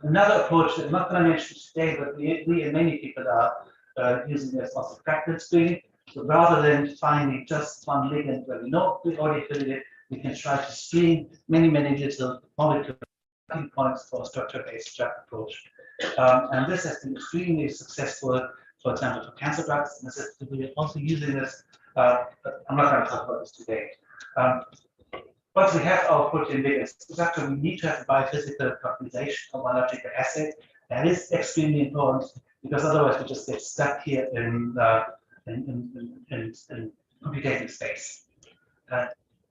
Another approach that I'm not going to mention today, but we and many people are using this also fragment screening. So rather than finding just one ligand where we know we already filled it, we can try to screen many, many little molecules points for a structure-based drug approach. And this has been extremely successful, for example, for cancer drugs. And we're also using this, but I'm not going to talk about this today. Once we have our protein ligand structure, we need to have a biophysical characterization of biological assay. That is extremely important because otherwise we just get stuck here in computational space.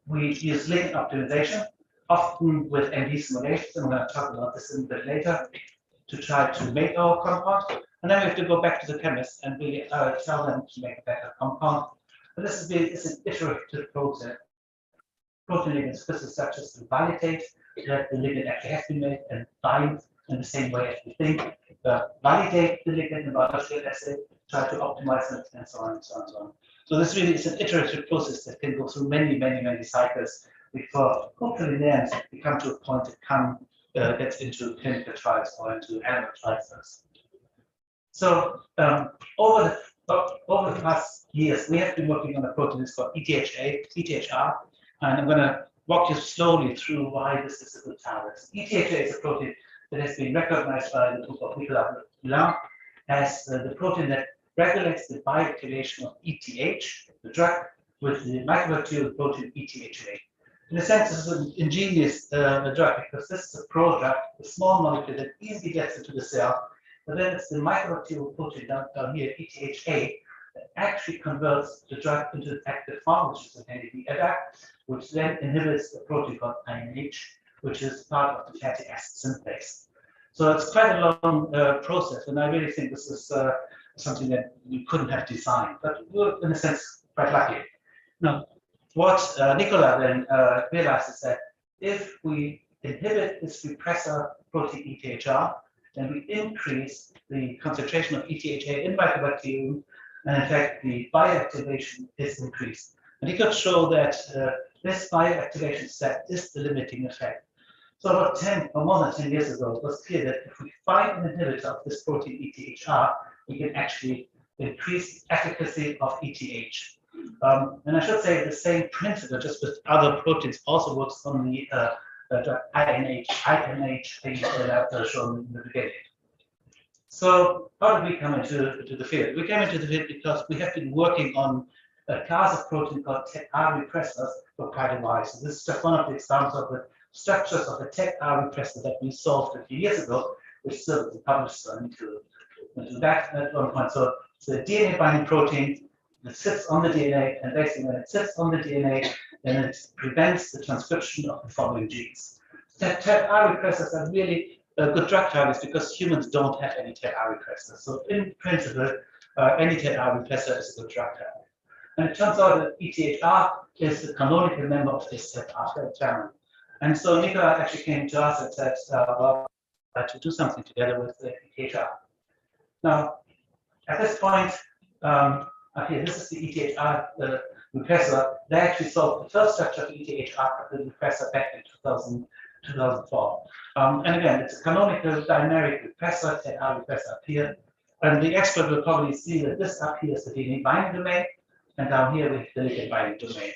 We use ligand optimization, often with MD simulations, and we're going to talk about this a bit later, to try to make our compound. And then we have to go back to the chemist and really tell them to make a better compound. But this is an iterative process. Protein ligands crystal structures to validate that the ligand actually has been made and bind in the same way as we think. Validate the ligand in biological assay, try to optimize it, and so on and so on and so on. So this really is an iterative process that can go through many, many, many cycles before hopefully in the end we come to a point that gets into clinical trials or into animal trials. So over the past years, we have been working on a protein that's called ETHR, and I'm going to walk you slowly through why this is a good target. ETHA is a protein that has been recognized by the group of Iqbal as the protein that regulates the bioactivation of ETH, the drug, with the microvascular protein ETHA. In a sense, this is an ingenious drug because this is a prodrug, a small molecule that easily gets into the cell, but then it's the microvascular protein down here, ETHA, that actually converts the drug into an active form, which is an ADP, which then inhibits the protein called INH, which is part of the fatty acid synthase. So it's quite a long process, and I really think this is something that we couldn't have designed, but we're, in a sense, quite lucky. Now, what Nicola then realized is that if we inhibit this repressor protein ETHR, then we increase the concentration of ETHA in microbacterium, and in fact, the bioactivation is increased. And he could show that this bioactivation step is the limiting effect. So about 10 or more than 10 years ago, it was clear that if we find an inhibitor of this protein ETHR, we can actually increase the efficacy of ETH. And I should say the same principle, just with other proteins, also works on the INH thing that I've shown in the beginning. So how did we come into the field? We came into the field because we have been working on a class of protein called TEC-R repressors for quite a while. So this is just one of the examples of the structures of the TEC-R repressor that we solved a few years ago, which still isn't published, so I need to do that at one point. So it's a DNA binding protein that sits on the DNA, and basically when it sits on the DNA, then it prevents the transcription of the following genes. TEC-R repressors are really good drug targets because humans don't have any TEC-R repressors. So in principle, any TEC-R repressor is a good drug target. And it turns out that ETHR is the canonical member of this TEC-R family. And so Nicola actually came to us and said, well, I'd like to do something together with the ETHR. Now, at this point, here, this is the ETHR repressor. They actually solved the first structure of the ETHR repressor back in 2004. And again, it's a canonical dimeric repressor, TEC-R repressor up here. And the expert will probably see that this up here is the DNA binding domain, and down here we have the ligand binding domain.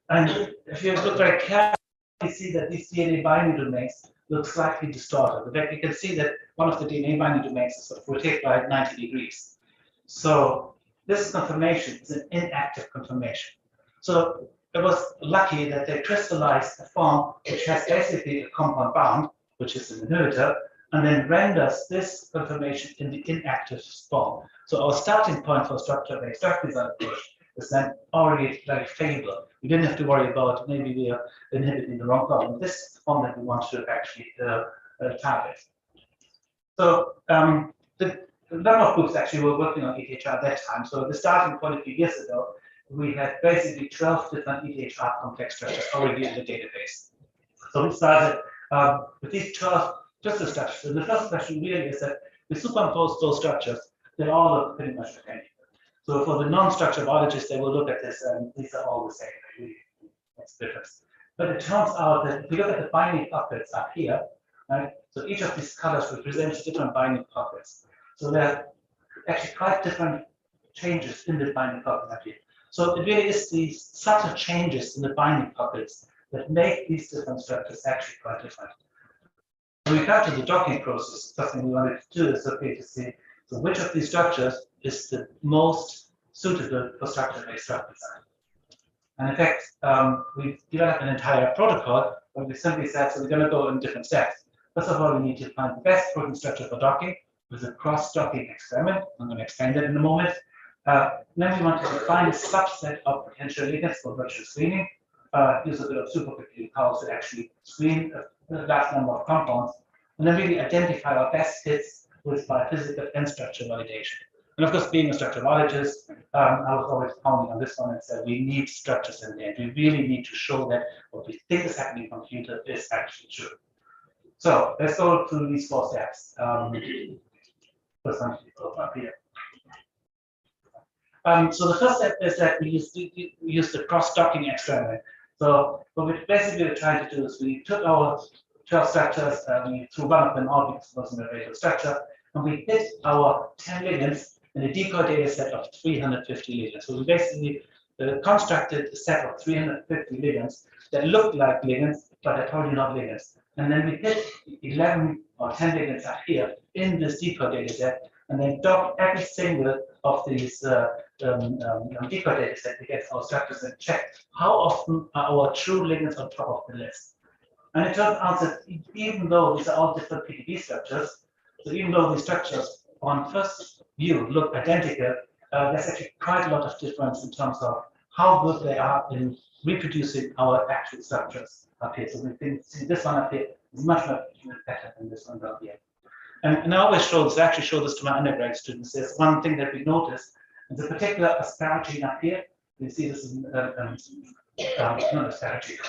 And if you look very carefully, you see that these DNA binding domains look slightly distorted. In fact, you can see that one of the DNA binding domains is sort of rotated by 90 degrees. So this conformation is an inactive conformation. So it was lucky that they crystallized a form which has basically a compound bound, which is an inhibitor, and then renders this conformation in the inactive form. So our starting point for structure-based drug design approach is then already very favorable. We didn't have to worry about maybe we are inhibiting the wrong problem. This is the form that we want to actually target. So the number of groups actually were working on ETHR at that time. So the starting point a few years ago, we had basically 12 different ETHR complex structures already in the database. So we started with these 12 crystal structures. And the first question really is that we superimpose those structures, they all look pretty much identical. So for the non-structural biologists, they will look at this and these are all the same. Really, that's the difference. But it turns out that if we look at the binding pockets up here, right? So each of these colors represents different binding pockets. So there are actually quite different changes in the binding pockets up here. So it really is these subtle changes in the binding pockets that make these different structures actually quite different. When we come to the docking process, something we wanted to do is okay to see so which of these structures is the most suitable for structure-based drug design. And in fact, we developed an entire protocol where we simply said, so we're going to go in different steps. First of all, we need to find the best protein structure for docking with a cross-docking experiment. I'm going to explain that in a moment. Then we want to define a subset of potential ligands for virtual screening. Use a bit of supercomputing power to actually screen a large number of compounds, and then really identify our best hits with biophysical and structural validation. And of course, being a structural biologist, I was always pounding on this one and said, we need structures in there. We really need to show that what we think is happening in the computer is actually true. So let's go through these 4 steps. First one up here. So the first step is that we use the cross-docking experiment. So what we basically were trying to do is we took our 12 structures, we threw one of them out because it wasn't a regular structure, and we hit our 10 ligands in a decoy data set of 350 ligands. So we basically constructed a set of 350 ligands that looked like ligands, but are totally not ligands. And then we hit 11 or 10 ligands up here in this deeper data set, and then dock every single of these deeper data set against our structures and check how often are our true ligands on top of the list. And it turns out that even though these are all different PDB structures, so even though these structures on first view look identical, there's actually quite a lot of difference in terms of how good they are in reproducing our actual structures up here. So we can see this one up here is much better than this one down here. And I always actually show this to my undergrad students. There's one thing that we noticed, there's a particular asparagine up here. You see this is not asparagine.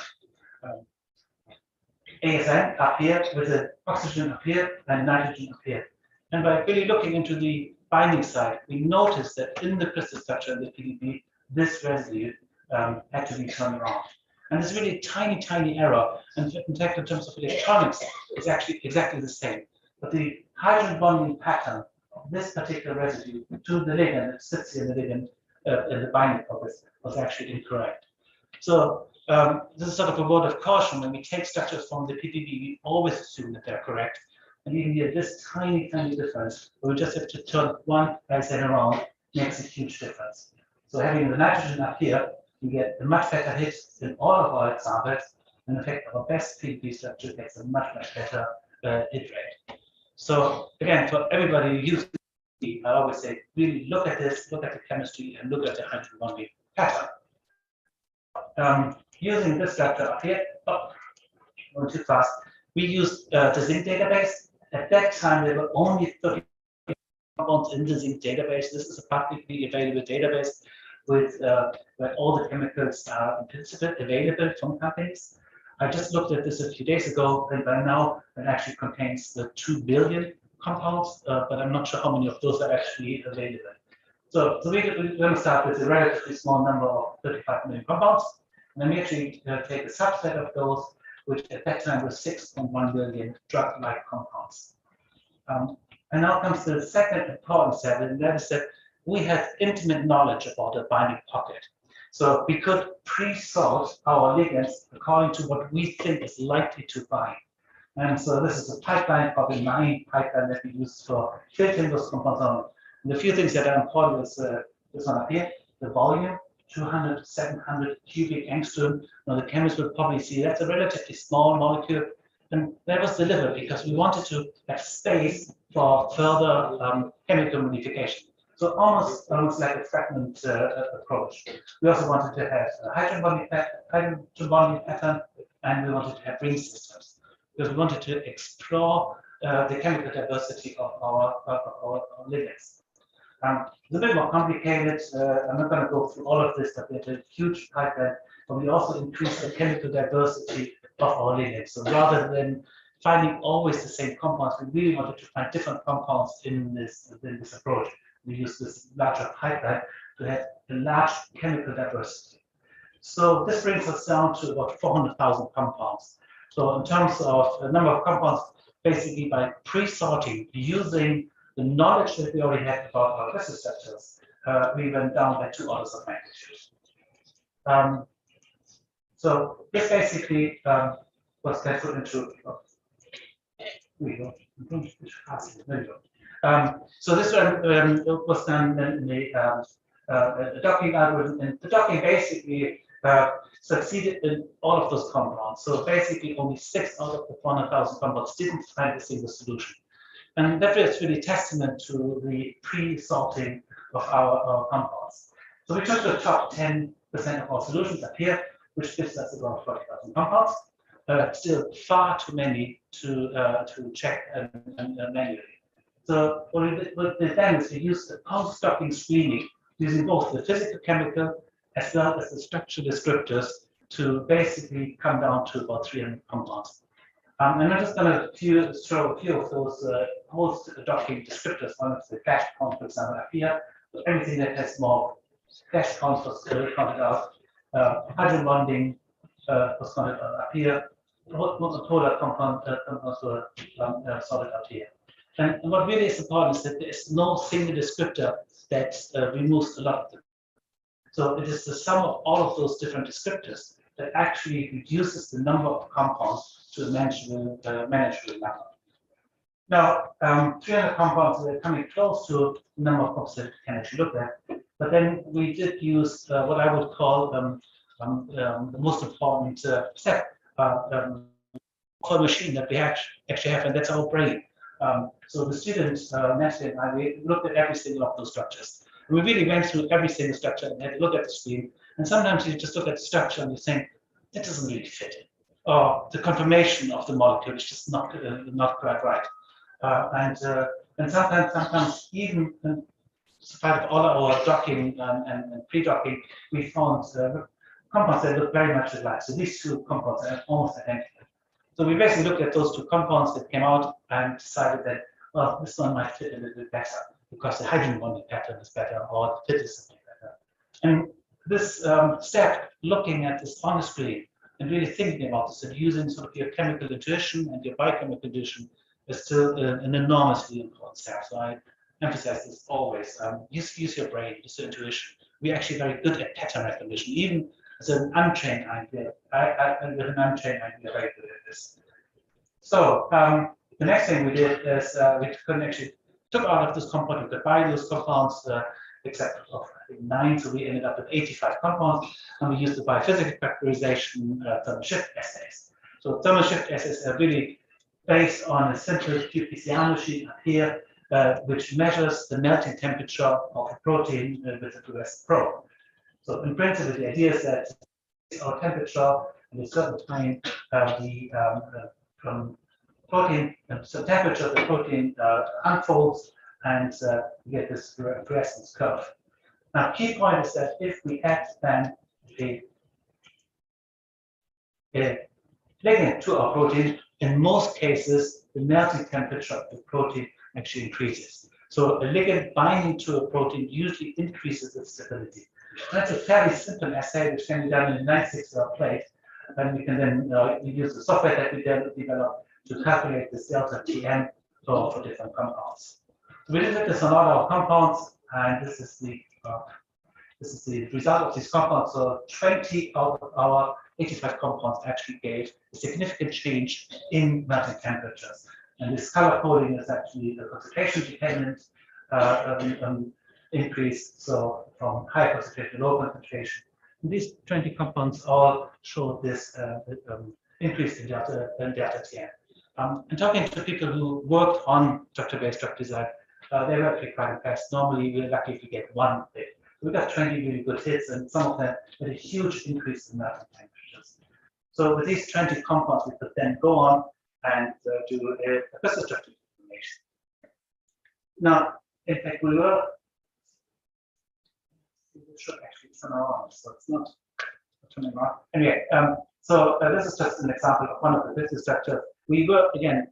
ASN up here with the oxygen up here and nitrogen up here. And by really looking into the binding site, we noticed that in the crystal structure of the PDB, this residue had to be turned around. And it's really a tiny error. And in fact, in terms of electronics, it's actually exactly the same. But the hydrogen bonding pattern of this particular residue to the ligand that sits here in the ligand in the binding pockets was actually incorrect. So this is sort of a word of caution. When we take structures from the PDB, we always assume that they're correct. And even here, this tiny difference, where we just have to turn one ISN around, makes a huge difference. So having the nitrogen up here, we get a much better hit in all of our examples. And in fact, our best PDB structure gets a much better hit rate. So again, for everybody who uses PDB, I always say, really look at this, look at the chemistry, and look at the hydrogen bonding pattern. Using this structure up here, going too fast, we used the Zinc database. At that time, there were only 30 compounds in the Zinc database. This is a publicly available database with where all the chemicals are in principle available from companies. I just looked at this a few days ago, and by now it actually contains the 2 billion compounds, but I'm not sure how many of those are actually available. So we're going to start with a relatively small number of 35 million compounds, and then we actually take a subset of those, which at that time was 6.1 billion drug-like compounds. And now comes the second important step, and that is that we had intimate knowledge about the binding pocket. So we could pre-sort our ligands according to what we think is likely to bind. And so this is a pipeline, probably 9 pipeline that we use for filtering those compounds on. And the few things that are important is this one up here, the volume, 200 to 700 cubic angstrom. Now the chemist will probably see that's a relatively small molecule. And that was delivered because we wanted to have space for further chemical modification. So almost like a fragment approach. We also wanted to have a hydrogen bonding pattern, and we wanted to have ring systems because we wanted to explore the chemical diversity of our ligands. It's a bit more complicated. I'm not going to go through all of this, but we had a huge pipeline, but we also increased the chemical diversity of our ligands. So rather than finding always the same compounds, we really wanted to find different compounds in this approach. We use this larger pipeline to have a large chemical diversity. So this brings us down to about 400,000 compounds. So in terms of the number of compounds, basically by pre-sorting, using the knowledge that we already had about our crystal structures, we went down by 2 orders of magnitude. So this basically was then put into. So this was done in the docking algorithm, and the docking basically succeeded in all of those compounds. So basically, only 6 out of the 400,000 compounds didn't find a single solution, and that is really testament to the pre-sorting of our compounds. So we took the top 10% of our solutions up here, which gives us around 40,000 compounds. Still far too many to check and manually. So what we did then is we used the post-docking screening using both the physical, chemical, as well as the structural descriptors to basically come down to about 300 compounds. And I'm just going to show a few of those post-docking descriptors. One is the cash count, for example, up here. So everything that has more cash counts was counted out. Hydrogen bonding was counted out up here. Polar compounds were sorted out here. And what really is important is that there is no single descriptor that removes a lot of them. So it is the sum of all of those different descriptors that actually reduces the number of compounds to a manageable number. Now, 300 compounds, we're coming close to the number of compounds that we can actually look at. But then we did use what I would call the most important step for a machine that we actually have, and that's our brain. So the students, Nancy and I, we looked at every single of those structures. And we really went through every single structure and had to look at the screen. And sometimes you just look at the structure and you think, that doesn't really fit it. Or the conformation of the molecule is just not quite right. And sometimes even in spite of all our docking and pre-docking, we found compounds that look very much alike. So these two compounds are almost identical. So we basically looked at those two compounds that came out and decided that, well, this one might fit a little bit better because the hydrogen bonding pattern is better or the fit is something better. And this step, looking at this on the screen and really thinking about this and using sort of your chemical intuition and your biochemical intuition is still an enormously important step. So I emphasize this always. Use your brain, use your intuition. We're actually very good at pattern recognition, even as an untrained idea. With an untrained idea, we're very good at this. So the next thing we did is we couldn't actually took out of this compound, we could buy those compounds, except of I think 9, so we ended up with 85 compounds, and we used the biophysical characterization thermal shift assays. So thermal shift assays are really based on a simple qPCR machine up here, which measures the melting temperature of a protein with a fluorescent probe. So in principle, the idea is that our temperature at a certain time, from protein, so temperature of the protein unfolds, and we get this fluorescence curve. Now, key point is that if we add then a ligand to our protein, in most cases, the melting temperature of the protein actually increases. So a ligand binding to a protein usually increases its stability. That's a fairly simple assay which can be done in a 96-cell plate, and we can then use the software that we developed to calculate this delta Tn for different compounds. So we did this on all our compounds, and this is the result of these compounds. So 20 out of our 85 compounds actually gave a significant change in melting temperatures. And this color coding is actually the concentration dependent increase, so from high concentration to low concentration. And these 20 compounds all show this increase in delta Tn. And talking to people who worked on structure-based drug design, they were actually quite impressed. Normally, we're lucky if we get one hit. We got 20 really good hits, and some of them had a huge increase in melting temperatures. So with these 20 compounds, we could then go on and do a crystal structure information. Now, in fact, we were. It should actually turn around, so it's not turning around. Anyway, so this is just an example of one of the crystal structures. We were, again,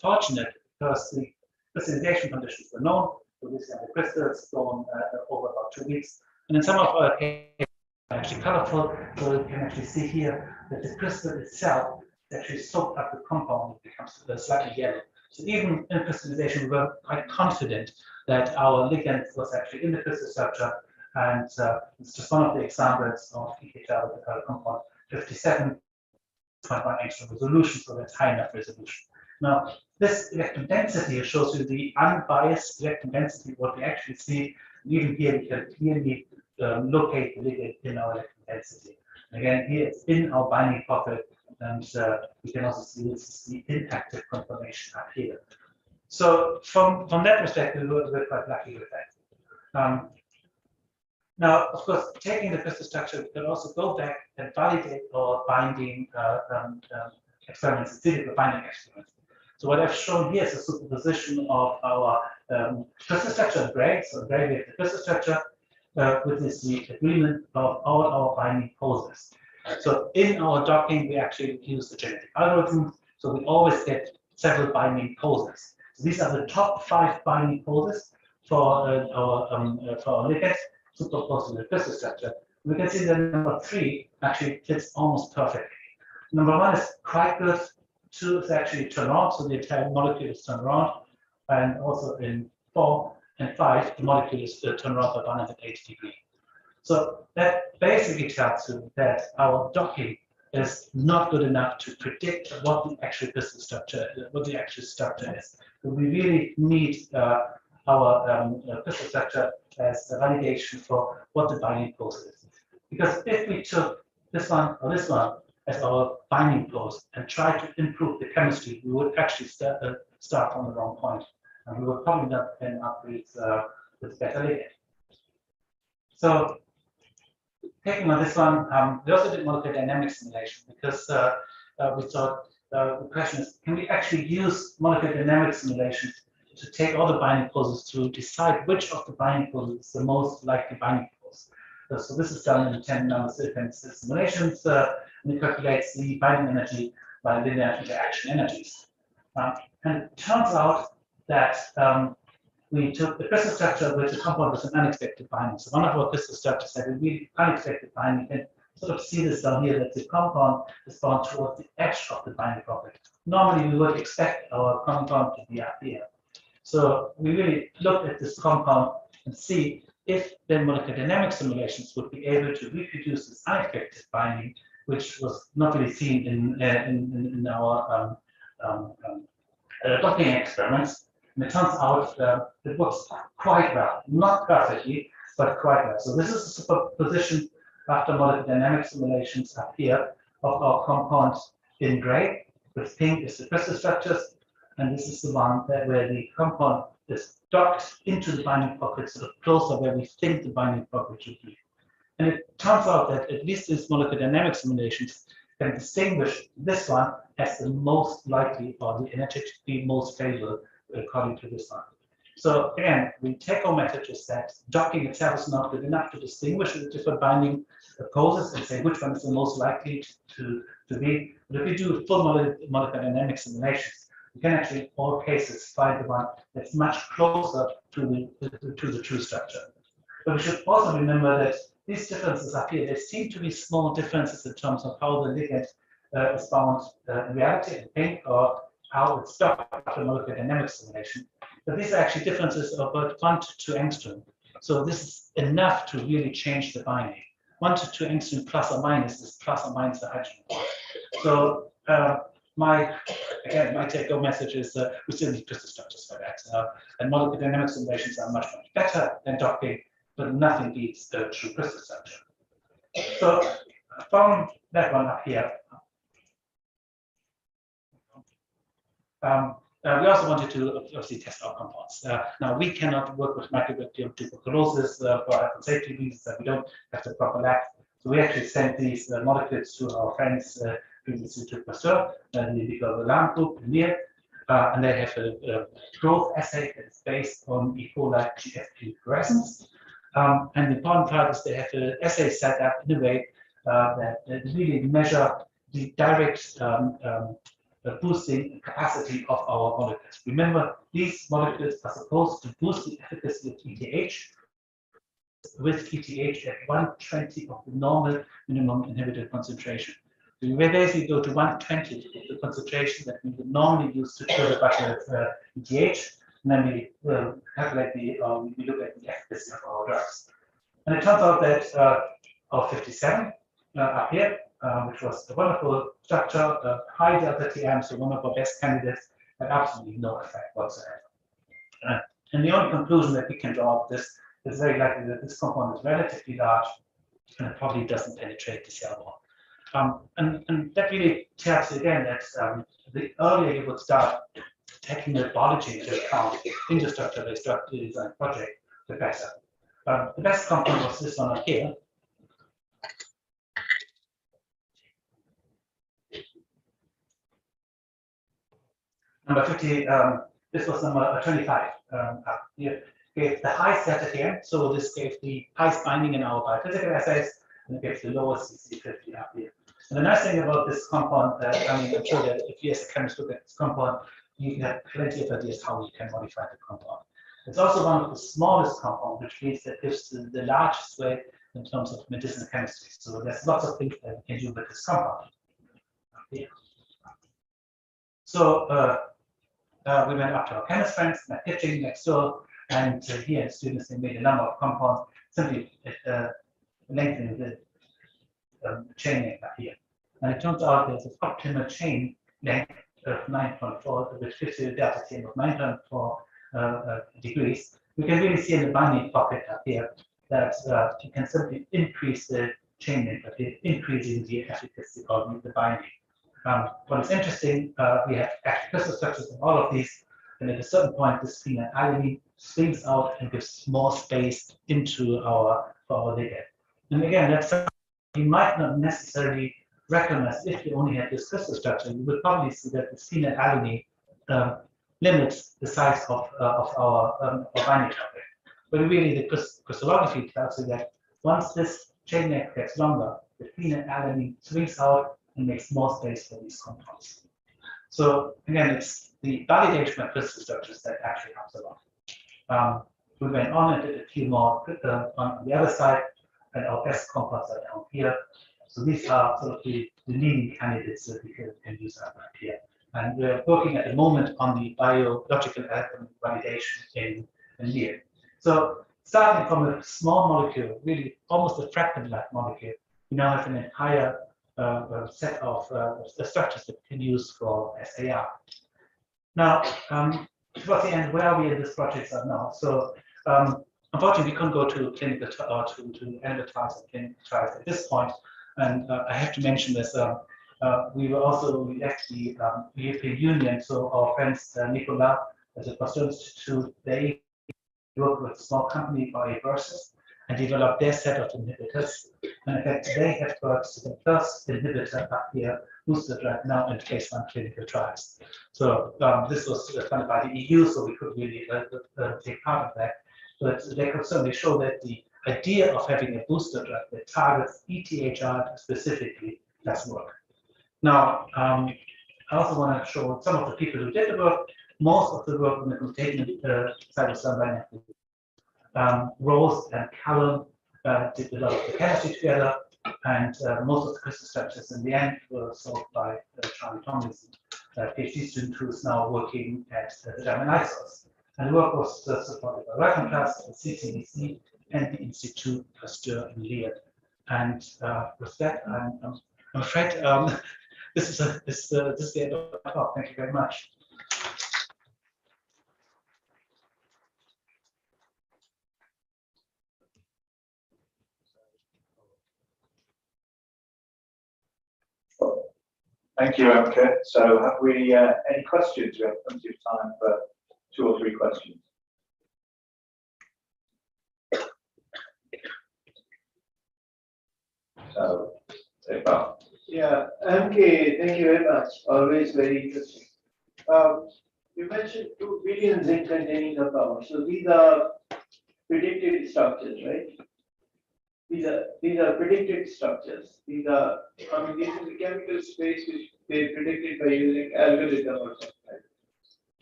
fortunate because the crystallization conditions were known. So these are the crystals grown over about 2 weeks. And in some of our cases, actually colorful, so you can actually see here that the crystal itself actually soaked up the compound, it becomes slightly yellow. So even in crystallization, we were quite confident that our ligand was actually in the crystal structure, and it's just one of the examples of EKTL with our compound 57.1 angstrom resolution, so that's high enough resolution. Now, this electron density shows you the unbiased electron density, what we actually see. Even here, we can clearly locate the ligand in our electron density. Again, here it's in our binding pocket, and we can also see this is the inactive conformation up here. So from that perspective, we're quite lucky with that. Now, of course, taking the crystal structure, we can also go back and validate our binding experiments, physical binding experiments. So what I've shown here is a superposition of our crystal structure in gray. So in gray, we have the crystal structure, with this the agreement of all our binding poses. So in our docking, we actually use the genetic algorithm. So we always get several binding poses. So these are the top 5 binding poses for our ligands superposed to the crystal structure. We can see that number 3 actually fits almost perfectly. Number 1 is quite good. 2 is actually turned around, so the entire molecule is turned around. And also in 4 and 5, the molecule is turned around by 180 degrees. So that basically tells you that our docking is not good enough to predict what the actual crystal structure, is. So we really need our crystal structure as a validation for what the binding pose is. Because if we took this one or this one as our binding pose and try to improve the chemistry, we would actually start from the wrong point, and we would probably not end up with better ligand. So taking on this one, we also did molecular dynamic simulation because we thought the question is, can we actually use molecular dynamic simulation to take all the binding poses to decide which of the binding poses is the most likely binding pose? So this is done in 10 number sequence simulations, and it calculates the binding energy by linear interaction energies. And it turns out that we took the crystal structure with the compound with an unexpected binding. So one of our crystal structures had a really unexpected binding. You can sort of see this down here, that the compound is bound towards the edge of the binding pocket. Normally, we would expect our compound to be up here. So we really looked at this compound and see if the molecular dynamic simulations would be able to reproduce this unexpected binding, which was not really seen in our docking experiments. And it turns out it works quite well, not perfectly, but quite well. So this is a superposition after molecular dynamic simulations up here of our compounds in gray. With pink is the crystal structures, and this is the one where the compound is docked into the binding pocket, sort of closer where we think the binding pocket should be. And it turns out that at least these molecular dynamic simulations can distinguish this one as the most likely or the energetically most favorable according to this one. So again, we take our messages that docking itself is not good enough to distinguish the different binding poses and say which one is the most likely to be. But if we do full molecular dynamic simulations, we can actually in all cases find the one that's much closer to the true structure. But we should also remember that these differences up here, there seem to be small differences in terms of how the ligand is bound in reality in pink, or how it's docked after molecular dynamic simulation. But these are actually differences of about 1 to 2 angstrom. So this is enough to really change the binding. 1 to 2 angstrom plus or minus is plus or minus the hydrogen bond. So my take-home message is we still need crystal structures for that. And molecular dynamic simulations are much, much better than docking, but nothing beats the true crystal structure. So from that one up here, we also wanted to obviously test our compounds. Now we cannot work with microbacterium tuberculosis for health and safety reasons. We don't have the proper lab. So we actually sent these molecules to our friends to the Institute Pasteur, the Iqbal group in Lille, and they have a growth assay that is based on E. coli GFP fluorescence. And the important part is they have an assay set up in a way that really measure the direct boosting capacity of our molecules. Remember, these molecules are supposed to boost the efficacy of ETH with ETH at 1/20 of the normal minimum inhibitor concentration. So we basically go to 1/20 of the concentration that we would normally use to kill the bucket of ETH, and then we calculate we look at the efficacy of our drugs. And it turns out that our 57 up here, which was a wonderful structure, high delta TM, so one of our best candidates, had absolutely no effect whatsoever. And the only conclusion that we can draw of this is very likely that this compound is relatively large and it probably doesn't penetrate the cell wall. And that really tells you again that the earlier you would start taking the biology into account in the structure-based drug design project, the better. The best compound was this one up here. Number 50, this was number 25 up here. Gave the highest delta TM, so this gave the highest binding in our biophysical assays, and it gives the lowest CC50 up here. And the nice thing about this compound, I mean, I'm sure that if you as a chemist look at this compound, you have plenty of ideas how you can modify the compound. It's also one of the smallest compounds, which means that gives the largest weight in terms of medicinal chemistry. So there's lots of things that we can do with this compound. Here. So we went up to our chemist friends, my pitching next door, and here students they made a number of compounds simply lengthening the chain length up here. And it turns out there's an optimal chain length of 9.4, which gives you a delta T of 9.4 degrees. We can really see in the binding pocket up here that you can simply increase the chain length up here, increasing the efficacy of the binding. What is interesting, we have active crystal structures in all of these, and at a certain point, this phenylalanine swings out and gives more space into our ligand. And again, that's something you might not necessarily recognize if you only had this crystal structure. You would probably see that the phenylalanine limits the size of our binding target. But really, the crystallography tells you that once this chain length gets longer, the phenylalanine swings out and makes more space for these compounds. So again, it's the validation of crystal structures that actually helps a lot. We went on and did a few more on the other side, and our best compounds are down here. So these are sort of the leading candidates that we can use up here. And we're working at the moment on the biological validation in here. So starting from a small molecule, really almost a fragment-like molecule, we now have an entire set of structures that we can use for SAR. Now, towards the end, where are we in this project now? So, unfortunately, we couldn't go to clinical to animal trials and clinical trials at this point. And I have to mention this. We left the European Union, so our friends Nicola at the Pasteur Institute, they worked with a small company by Versus and developed their set of inhibitors. And in fact, they have got the first inhibitor up here, boosted right now in phase 1 clinical trials. So this was funded by the EU, so we could really take part of that. But they could certainly show that the idea of having a booster drug that targets ETHR specifically does work. Now, I also want to show some of the people who did the work. Most of the work on the contagion cytosine Rose and Callum did a lot of the chemistry together, and most of the crystal structures in the end were solved by Charlie Tomlinson, a PhD student who is now working at the German ISOS. And the work was supported by Reichenplatz, the CCDC, and the Institut Pasteur in Lyon. And with that, I'm afraid this is the end of my talk. Thank you very much. Thank you, Emke. So have we any questions? We have plenty of time for 2 or 3 questions. So, Iqbal. Yeah, MK, thank you very much. Always very interesting. You mentioned 2 billion zinc containing compounds. So these are predicted structures, right? These are predicted structures. These are, I mean, this is a chemical space which they predicted by using algorithm or something. Right?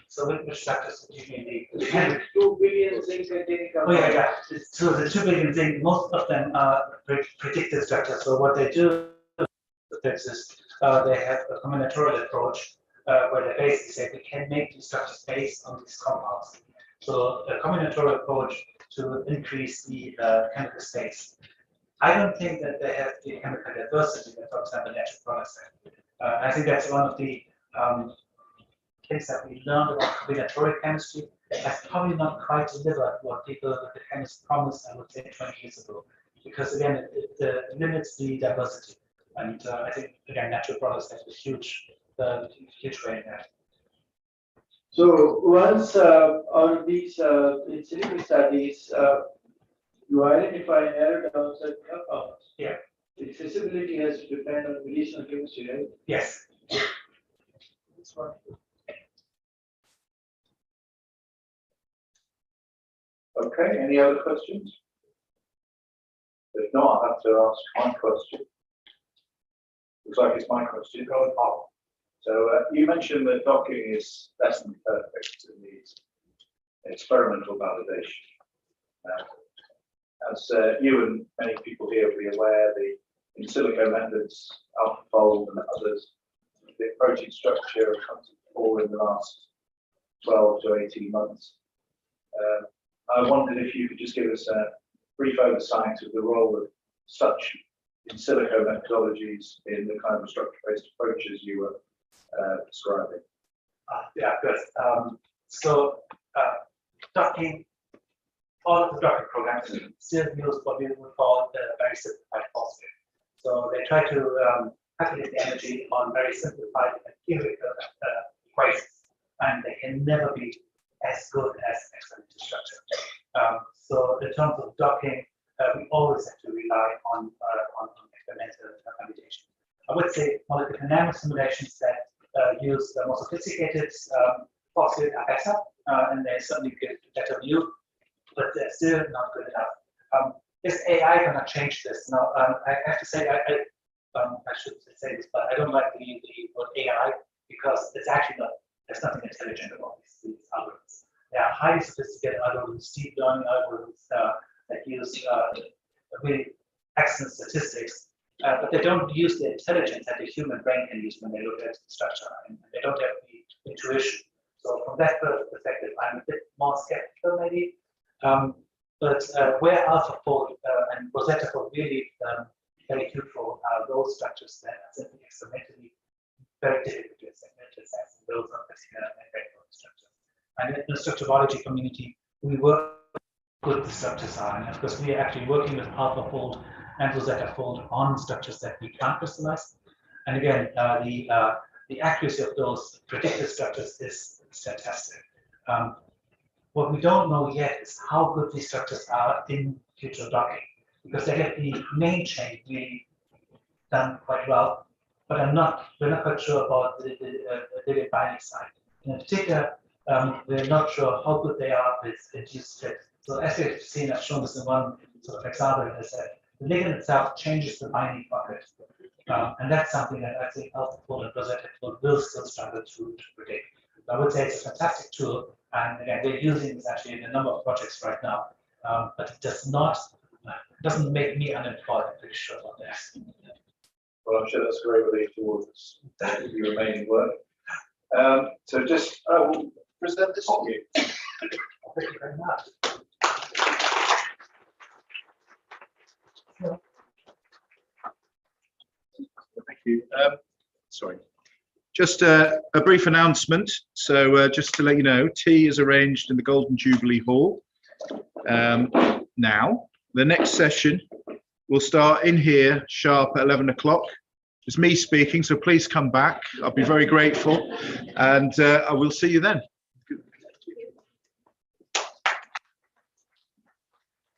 So which structures do you mean? 2 billion zinc containing Oh compounds. yeah. So the 2 billion zinc, most of them are predicted structures. So what they do is they have a combinatorial approach where they basically say we can make these structures based on these compounds. So a combinatorial approach to increase the chemical space. I don't think that they have the chemical diversity that, for example, natural products have. I think that's one of the things that we learned about combinatorial chemistry has probably not quite delivered what people, the chemists promised, I would say, 20 years ago. Because again, it limits the diversity. And I think, again, natural products have a huge way in that. So once on these in silico studies, you identify and narrow down certain compounds. Yeah. The accessibility has to depend on medicinal chemistry, right? Yes. That's one. Okay, any other questions? If not, I'll have to ask my question. Looks like it's my question. Go on. So you mentioned that docking is less than perfect and needs experimental validation. As you and many people here will be aware, the in silico methods, AlphaFold and others, the protein structure have come to the fore in the last 12 to 18 months. I wondered if you could just give us a brief oversight of the role of such in silico methodologies in the kind of structure-based approaches you were describing? Yeah, good. So docking, all of the docking programs still use what we would call the very simplified phosphate. So they try to calculate the energy on very simplified empirical equations, and they can never be as good as experimental structure. So in terms of docking, we always have to rely on experimental computation. I would say molecular dynamic simulations that use the more sophisticated phosphate are better, and they certainly give a better view, but they're still not good enough. Is AI going to change this? No, I have to say, I should say this, but I don't like the word AI because it's actually not, there's nothing intelligent about these algorithms. They are highly sophisticated algorithms, deep learning algorithms that use really excellent statistics, but they don't use the intelligence that the human brain can use when they look at structure, and they don't have the intuition. So from that perspective, I'm a bit more skeptical maybe. But where AlphaFold and Rosetta Fold really very useful are those structures that are simply experimentally very difficult to experimentally assess, and those are particular network structures. And in the structurology community, we work with the structures are, and of course we are actually working with AlphaFold and Rosetta Fold on structures that we can't crystallize. And again, the accuracy of those predicted structures is fantastic. What we don't know yet is how good these structures are in future docking, because they get the main chain really done quite well, but we're not quite sure about the linear binding side. In particular, we're not sure how good they are with induced fit. So as you've seen, I've shown this in one sort of example, is that the ligand itself changes the binding pocket. And that's something that I think AlphaFold and Rosetta Fold will still struggle to predict. I would say it's a fantastic tool, and again, we're using this actually in a number of projects right now, but it doesn't make me unemployed. I'm pretty sure about that. Well, I'm sure that's a great relief towards your remaining work. So just, I will present this to you. Thank you very much. Thank you. Sorry. Just a brief announcement. So just to let you know, tea is arranged in the Golden Jubilee Hall. Now, the next session will start in here sharp at 11 o'clock. It's me speaking, so please come back. I'll be very grateful, and I will see you then.